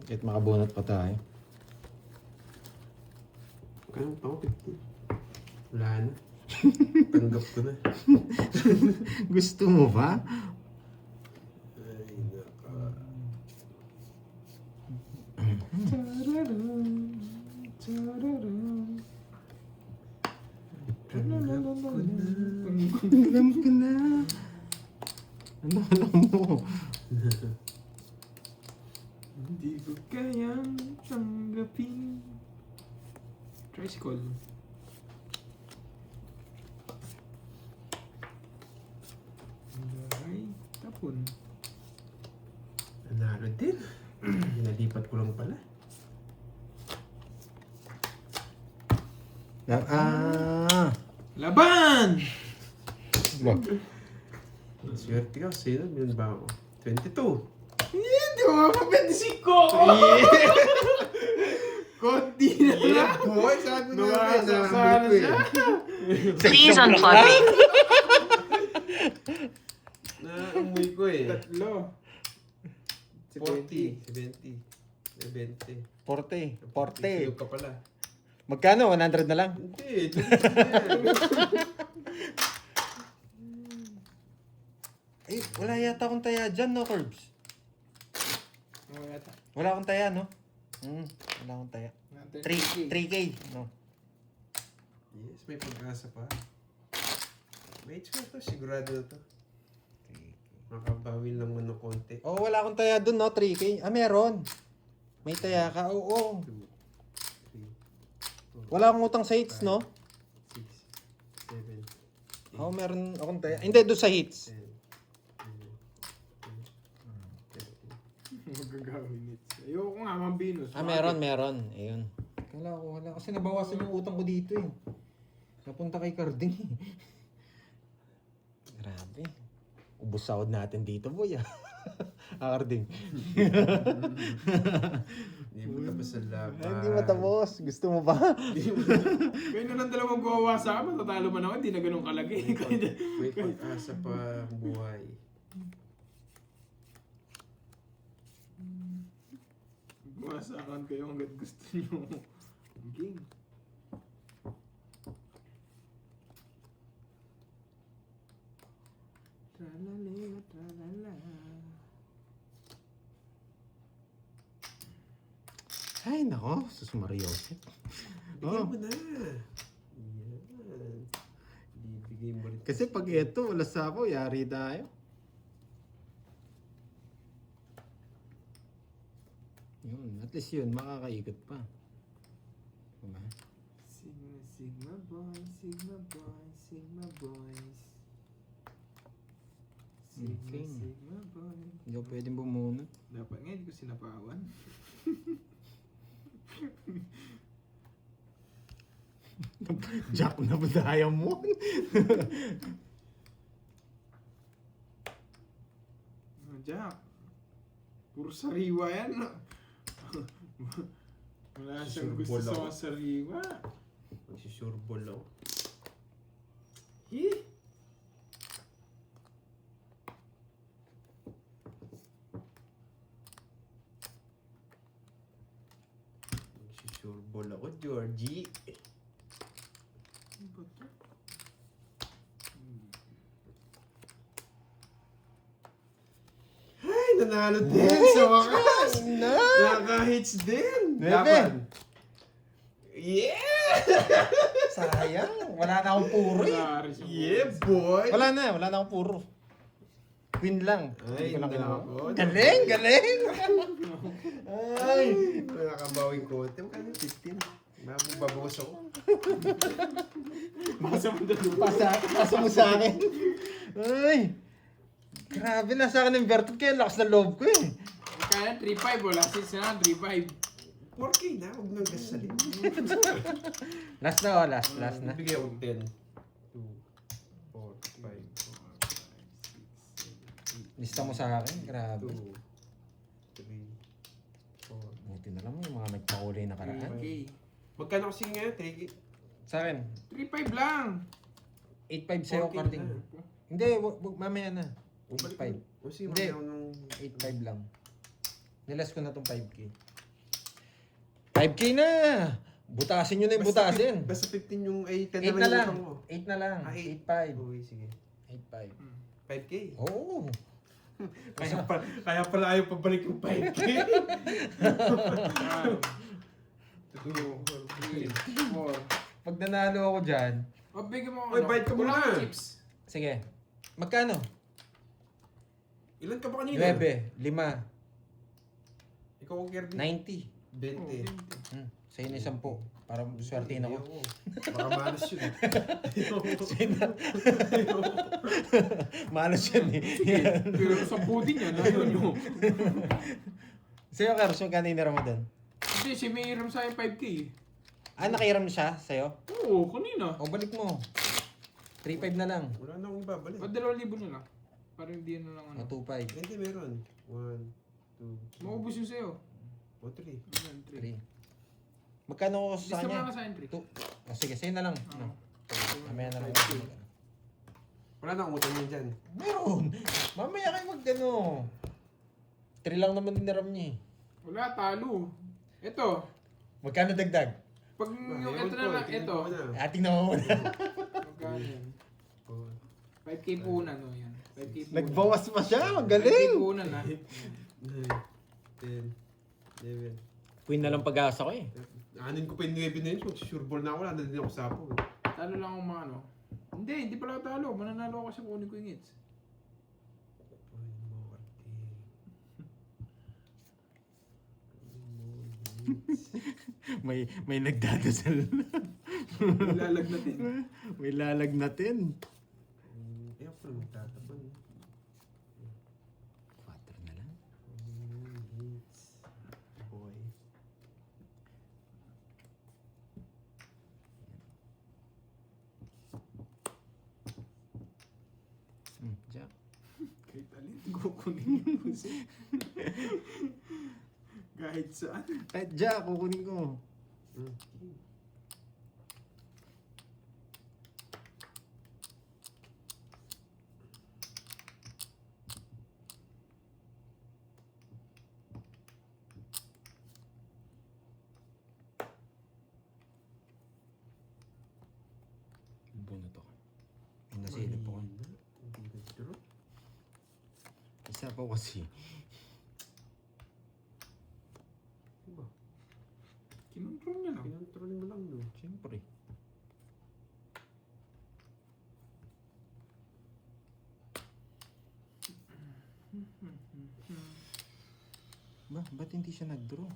Kahit makabunot pa tayo. Kaya ako, wala na. Tanggap ko na. Gusto mo ba? Ay, naka. Alam ko na. Ano alam mo? Hindi ko kayang tanggapin. Tricycle. Ay, tapon. Nanalo din. Nalipat ko lang pala. Laban! Swerte ka, sino? Meron ba ako? 22. Hindi mo nga pa 25 ako! Konti na lang! Boy, sabi ko na rin. Nakasasana siya. Please unplug me. Naamoy ko eh. Tatlo. 40, 70, 20. 40. Sa'yo ka pala. Magkano? 100 na lang? Hindi, 20 yan. Eh, wala yata akong taya dyan, no, Curbs? Wala akong taya, no? Wala akong taya. 3K, no? Yes, may pag-asa pa. Wait, to, sigurado na to. Makabawi lang mo ng konti. Oh, wala akong taya dun, no? 3K. Ah, meron. May taya ka, oo. 2, 3, Wala akong utang sa hits, no? 7, Ako meron akong tayo. Hindi, doon sa hits. 10, 11, 12, 13. Magagawin hits. Ayoko nga, Mang Venus. Meron. Ayun. Kala ko, wala. Kasi nabawasan yung utang ko dito eh. Napunta kay Carding. Grabe. Ubus sahod natin dito, boy. Carding. Hindi mo tapos ang laban. Hindi matapos. Gusto mo ba? Kayo na lang dalawang gawa sa akin, matatalo man ako, hindi na ganun kalaki. May pag-asa pa ang buhay. Gawa sa akin kayo hanggat gusto nyo. King. Tralala, tralala. Ay, nako. Sus Mariosep. Bigyan mo na. Yan. Bibigay mo rin. Kasi pag ito, wala sa ako, yari tayo. Yun, at least yun, makakaikot pa. Diba? Sigma, Sigma boys, Sigma boys, Sigma boys. Sigma, Okay. Sigma boys. Hindi ako pwedeng bumunot. Dapat nga, hindi ko sinapawan. Jack na ba tayo mo? Jack. Puro sariwa yan. Wala siyang gusto Surbol sa ako. mga sariwa. Magsusurbol ako. Magsusurbol ako, Georgie. Ano ba to? Ay, nanalo din sa wakas! Nakaka-hits din! Bebe. Laban! Yeah! Sayang, wala na akong puro eh. Wala rin siya. Yeah, boy! Wala na akong puro. Queen lang. Ay, Hindi ko lang kinuha. nako. Galing! Ay! Nakakabawing konti. Magkano 15? Babawas ako. Basta mo dalo. Pasa mo sa akin. Ay! Grabe, nasa akin yung Bertot kaya lakas na loob ko eh. Kaya 3-5 wala. Since na 3-5. 4K na, huwag nang gasalin. Last na oh, last na. Bigay ako 10. 2, 4, 5, Lista mo sa akin, 2, grabe. 3, 4. Buti na lang yung mga nagpahuli na karaan. 3K. Magkano kasi nga? 3K? Sa akin, 3-5 lang. 8.5 sa'yo, 4K Carding. na. Hindi, mamaya na. Bumalik 8.5. O sige, Hindi. magkano nung... 8.5 lang. Nilas ko na tong 5K. 5K na! Butasin nyo na yung butasin. Basta 15 yung... Ay, 10 8 na lang. yung utang mo. 8 na lang. Ah, 8.5. Okay, sige. 8.5. 5K? Oo. Kaya pala ayaw pabalik yung 5K. 2, 3, 4. Pag nanalo ako dyan, O, bigyan mo Uy, bayad ka Wala muna. akong chips. sige. Magkano? Ilan ka ba kanina? 9, 5, Ikaw ang Kirby? 90. 20. Sa'yo na 10. Para swertein ako. Ayoko. Baka malas yun. Malas yan eh. Pero sa din yan, ayaw nyo. Sa'yo, Carlos, magkano yung mo doon? Hindi, si Mayram sa akin 5K. Ah, nakiram siya sa'yo? Oo, kanina. O, balik mo. 3.5 na lang. Wala na akong ibabalik. O, 2,000 na lang. Parang hindi na lang O, ano. 2.5. Hindi, meron. 1, 2, Maubos yung sa'yo. o 3. 3. 3. Magkano ko sa Lista mo kanya? lang sa akin 3. O, sige, sa'yo na lang. No. Mamaya na lang. Wala na akong utang yun dyan. Meron. Mamaya kayo magdano. 3 lang naman dinaram niya eh. Wala, talo. Ito. Magkano dagdag? Pag yung ito na lang, ito. Ating naman muna. Magkano yan? 5K po na, no? Yan. 5K po. Nagbawas pa siya. 5K Magaling. po na, na. 9, 10, 11. Queen na lang pag-asa ko eh. Anin ko pa yung 9 na yun. Magsusurbol na ako. Wala na din ako sapo. Talo lang ako mga ano. Hindi pala ako talo. Mananalo ako kasi kunin ko yung hits. May nagdadasal. Lalagnatin. May lalagnatin. Eh, ako lang magtatapan. 4 na lang. Hits. Boy. Jack. Kahit alin, kukunin ko siya. Kahit saan. Kahit Jack, kukunin ko. Okay. Bunot ako. May nasilip ako. Hindi nag-draw. Isa po kasi. Diba? Kinontrol niya lang. Pinontrol mo lang, no? Siyempre. Ba't hindi siya nag-draw?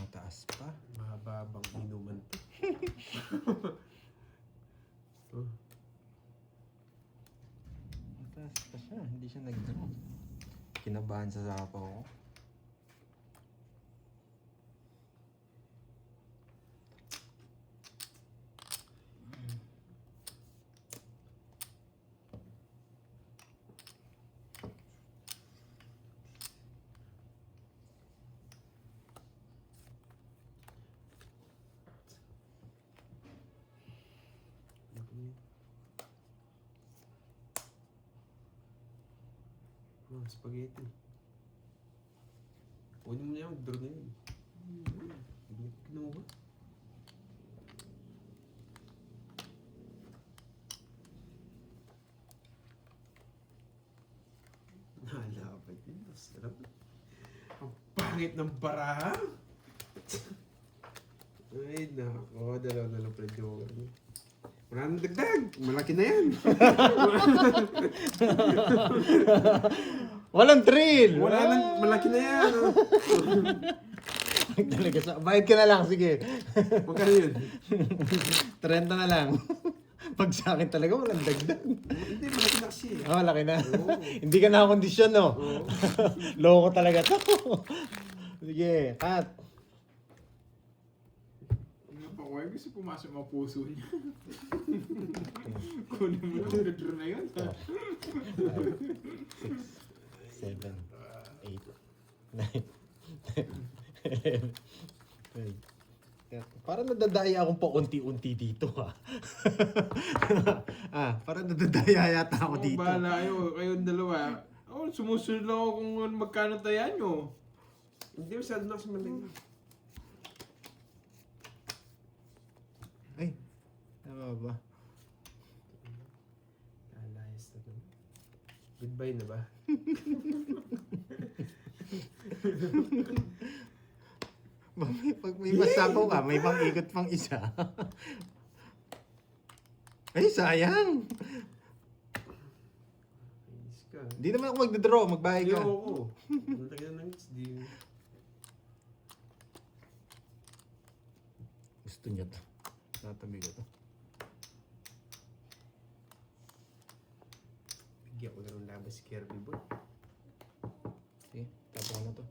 Mataas pa. Mahababang inuman to. Oh. Mataas pa siya. Hindi siya nag-draw. Kinabahan sa sapaw ko. Oh, spaghetti. Kunin mo na yung draw na yun. Hindi ko kinuha. Nalaban yun. Sarap. Ang pangit ng baraha. Ay, nako. Dalawa na lang pala joker niya. Wala nang dagdag. Malaki na yan. Walang thrill! Wala nang, malaki na yan. Oh. Talaga sa... Bayad ka na lang, sige. Magkano yun? 30 na lang. Pag sa akin talaga, walang dagdag. Hindi, malaki na kasi. Ah, malaki na. Oo. Hindi ka nakakondisyon, no? Oo. Loko talaga to. Sige, cut. Ano pa, why gusto pumasok mga puso niya? Kunin mo lang, nag-draw na yun. 6, 7, 8, 9, 10, 11, 12. Parang nadadaya akong paunti-unti dito, ha? Parang nadadaya yata ako dito. Bahala kayo, kayong dalawa. Oh, sumusunod lang ako kung magkano tayaan nyo. Hindi, masyado na kasi malaki. Ay, tama ba? Alayas na naman. Goodbye na ba? Pag may masapaw ka, may pang-ikot pang isa. Ay, sayang! Ayos ka. Hindi naman ako magdadraw, magbayad Hindi ka. ako. Ang tagal na ng di. Gusto niya to. Natami ko to. Bigyan ko na ng labas si Kirby boy. Sige, tapo ko na to.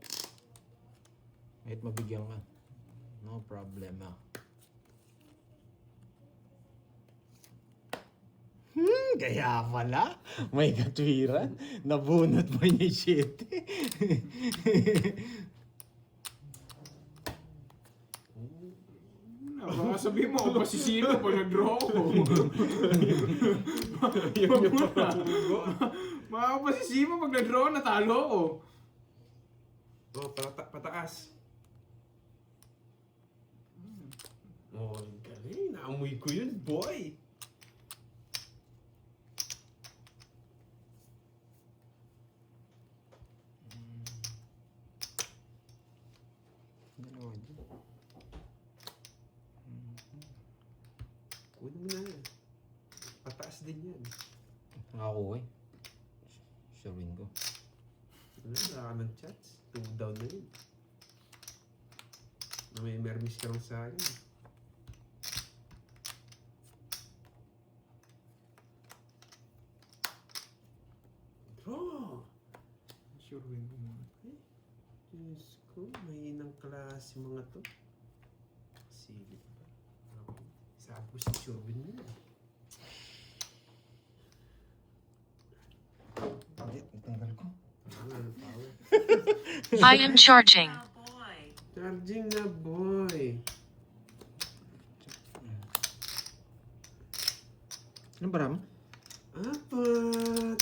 Kahit mabigyan ka. No problema. Kaya pala. May katwiran. Nabunot mo niya yung shit. Baka sabihin mo, ako pa si Sino pag nag-draw ako. Baka ako pa si Sino pag nag-draw, natalo ako. Oh, pataas. Oh, galing. Naamoy ko yun, boy. Dalawa dyan. Kunin mo na yan. Pataas din yan. Nakakuha eh. Sure win ko. Wala ka ng chats. 2 down na yun. Na may mermis ka lang sa akin. Sure win ko muna. Diyos ko, mahinang klase mga to. Silip pa. Sabi ko si Chubin nila. Tanggal ko. Ano power? I am charging. Charging na boy. Ano ba ram? Apat.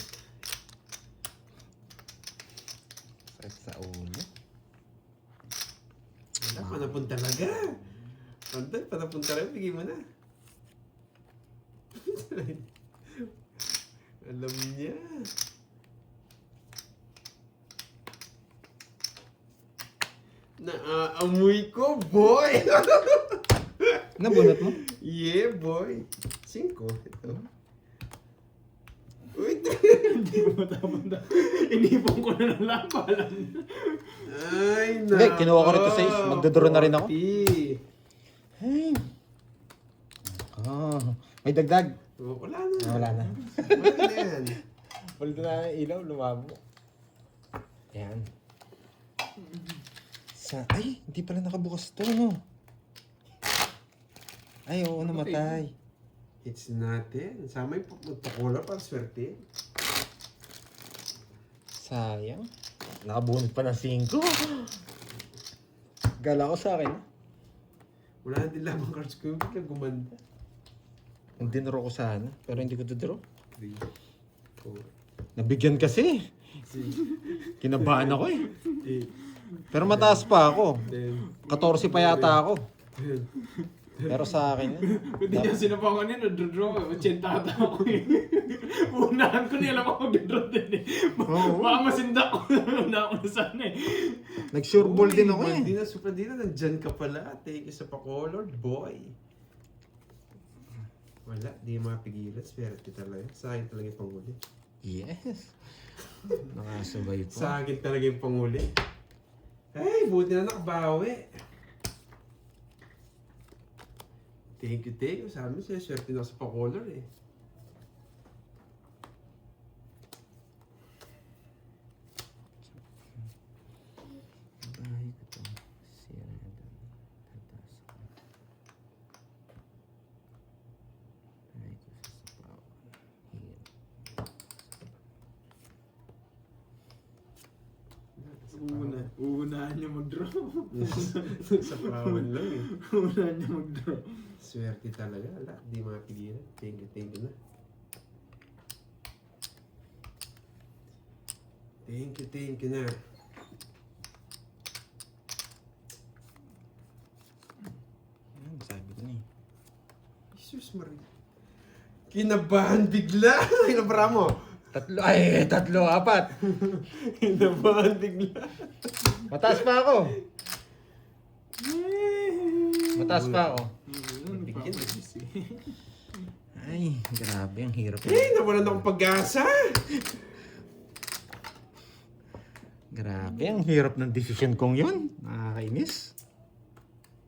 Sakit sa ulo. Wala, panapon talaga. Panapon talaga, bigay mo na. Alam niya. Naaamoy ko, boy! Nabunot mo? Yeah, boy. 5. Ito. Uy, Hindi ko matapanda. Inipon ko na ng lampalan. ay, Hindi, kinuha ko rin to sa is. Magdodraw na rin ako. Hey. Ah, may dagdag. Oh, wala na. Wala na. Wala na yan. Palito na yung ilaw, lumabo. Yan. Ay, hindi pala nakabukas to, no? Ay, oo, namatay. It's nothing. Sama yung magpakulor para swerte. Sayang. Nakabunot pa ng 5. Gala ko sa akin. Wala na din lamang cards ko. Bigla gumanda. Ang dinro ko sana, pero hindi ko dodro. 3, 4, Nabigyan kasi. 6, Kinabahan ako eh. 8, Pero mataas pa ako. 10, 14 pa yata ako. 12. Pero sa akin, Hindi niya sinapangan niya, nag-draw ko. 80 ata ako eh. Unahan ko niya, alam ako mag-draw din eh. Oo. Baka masinda ko na ako na sana eh. nag-sure ball din ako eh. Bandina, super dina. Nandyan ka pala. Take isa pa color, boy. Wala, di mapigilan. Swerte talaga. Sa akin talaga yung panguli. Yes. Nakasabay po. Sa akin talaga yung panguli. Ay, buti na nakabawi. Thank you. Sa amin siya, swerte na ako sa pa-color eh. Bahay ko to. Sira na doon. Tataas ako. Bahay ko sa sapawan. Here. Uunahan niya mag-draw. Sa pawan lang eh. Uunahan niya mag-draw. Swerte talaga. Wala, di mapigilan. Thank you na. Thank you na. Yan, sabi ko na eh. Jesus Maria. Kinabahan bigla. Kinabara mo. Tatlo, 4. Kinabahan bigla. Mataas pa ako. Mataas pa ako. Bigyan Ay, grabe, ang hirap. Nawalan akong pag-asa. Grabe, ang hirap ng decision kong yun. Nakakainis.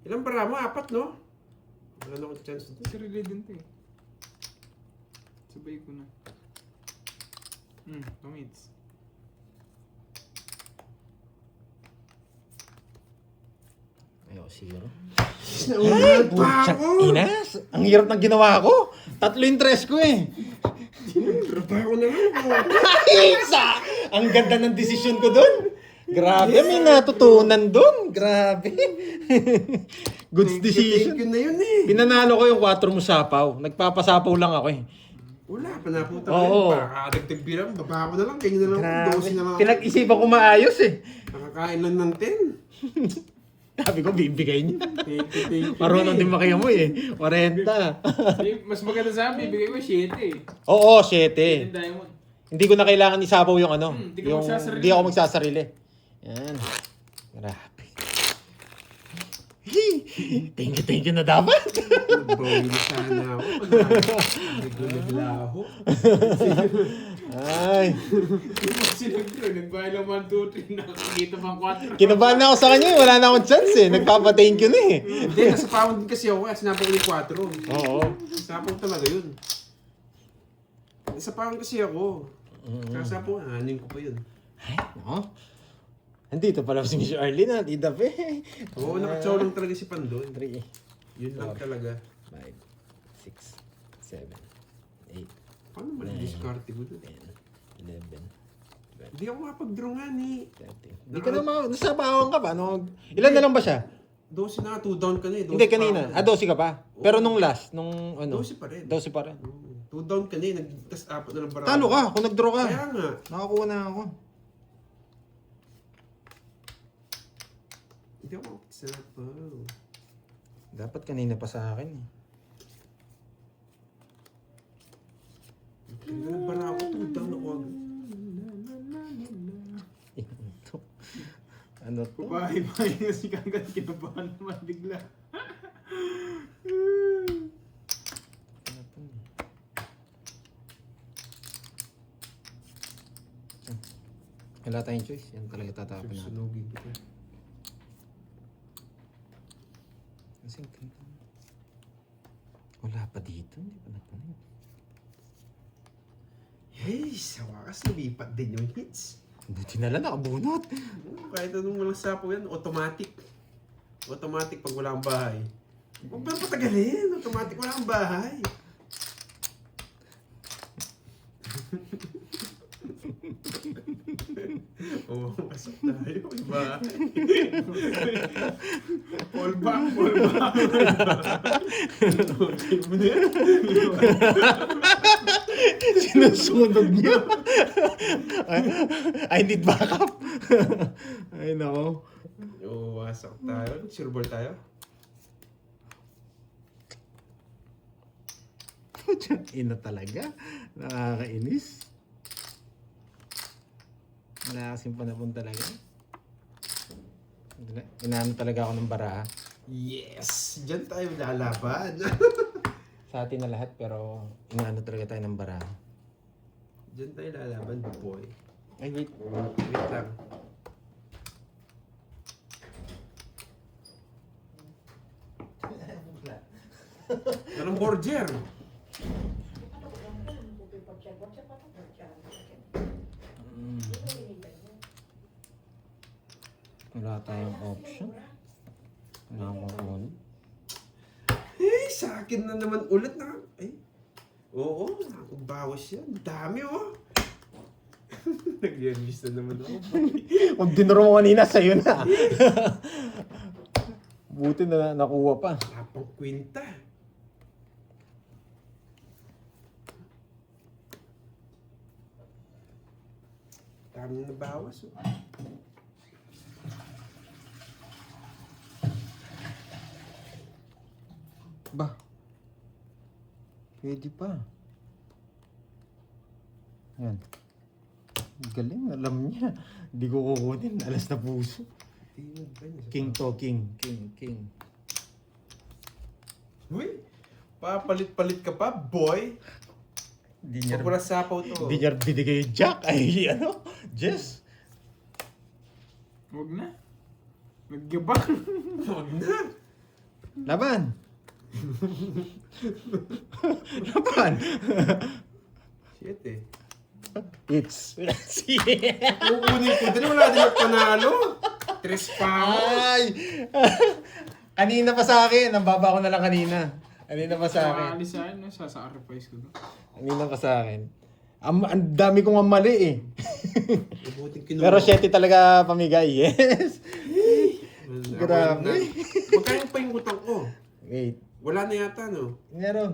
Ilang bara mo? 4, no? Wala na akong chance doon. Sarili din to eh. Sabay ko na. 2 minutes. Ayaw, 0. Naulan pa Putsang ako! inas! Ang hirap ng ginawa ko. 3 yung tres ko eh. Trabaho na lang ako. Isa! Ang ganda ng desisyon ko doon. Grabe, may natutunan doon. Grabe. Good decision. Thank you na yun eh. Pinanalo ko yung 4 mo sapaw. Nagpapasapaw lang ako eh. Wala, panapunta Oo. ko yun. Pakakadagdag bilang, baba ko na lang. Kaya na lang, Grabe. 12 na lang. Pinag-isipan ko maayos eh. Nakakain lang ng 10. Sabi ko, bibigay niya. Thank you. Marunong din makiamoy eh. 40. Mas maganda sa akin, bibigay ko 7 eh. Oo, 7 7. diamond. Hindi ko na kailangan isapaw yung ano. Hindi ka Yung, magsasarili. hindi ako magsasarili. Yan. Grabe. Thank you na dapat. Bawi na sana ako. Naglaho. Ay. Kasi nag-buy lang 1, 2, 3, nakakita pang 4. Kinabahan na ako sa kanya eh. Wala na akong chance eh. Nagpapa-thank you na eh. Hindi, nasa pound din kasi ako. Kaya sinabi ko yung 4. Oo. Sapaw talaga yun. Nasa pound kasi ako. Kaya sapaw, anin ko pa yun. Ay, no. Andito pala si Miss Arlene at Idape. Oo, nakachow lang talaga si Pandon. 3, Yun lang talaga. 5, 6, 7, 8, Paano mali-discarte ko doon? 10, 11, Hindi ako makapag-draw nga ni. 13. Hindi ka na nasa bawang ka pa. No? Ilan na lang ba siya? 12 na, 2 down ka na eh. 12 Hindi, pa kanina. ako. 12 ka pa. Pero nung last, nung ano? 12 pa rin. 12 pa rin. 2 down ka na eh. Tapos 4 na lang barako. Talo ka kung nag-draw ka. Kaya nga. Nakakuha na ako. Hindi ako makapagsapaw. Dapat kanina pa sa akin eh. Kaya barako, 2 down ako agad. Ito. Ano to? Bahay-bahay kasi kagad kinabahan naman bigla. Ano to? Wala tayong choice. Yan talaga tatapin natin. Sunugin ko. Kasi ganito. Wala pa dito. Hindi pa napunin. Hey, sa wakas lumipat din yung hits. Buti na lang nakabunot. Kahit anong walang sapo yan, automatic. Automatic pag wala kang bahay. Huwag ba patagalin? Automatic wala kang bahay. Oo, pasok tayo. Iba. Fall back, fall back. Okay mo na yan. Sinusunog niya. I need backup. Ay, nako. Oo, wasak tayo. Sureball tayo. Ina talaga. Nakakainis. Wala kasing panapon talaga. Inaano talaga ako ng bara. Yes! Diyan tayo lalaban. Sa atin na lahat pero inaano talaga tayo ng bara. Diyan tayo lalaban, boy. Ay, wait. Wait lang. Anong borger? Wala tayong option. Wala akong on. Eh, sa akin na naman ulit na. Eh. Oo, nakapagbawas yan. Dami oh. Nag-release na naman ako. Kung dinuro mo kanina, sa'yo na. Buti na nakuha pa. Lapang kwinta. Dami na nabawas oh. Ba? Pwede pa. Yan. Galing, alam niya. Hindi ko kukunin. Alas na puso. Tingnan ba niya? King to, king. King. Uy! Papalit-palit ka pa, boy! Hindi niya, Pag wala sapaw to. hindi niya binigay yung Jack. Ay, ano? Jess. Huwag na. Nagyabang. Huwag na! Laban. Laban. Shit eh. It's. Kukunin ko din, wala din yung panalo. Tres pa ako. Ay! Kanina pa sa akin. Ang baba ko na lang kanina. Kanina pa sa akin. Maalis sa akin, sasacrifice ko. Kanina pa sa akin. Ang dami kong mali eh. Mabuting kinuha. Pero 7 talaga pamigay. Yes. Grabe. Magkano pa yung utang ko? Wait. Wala na yata, no? Meron.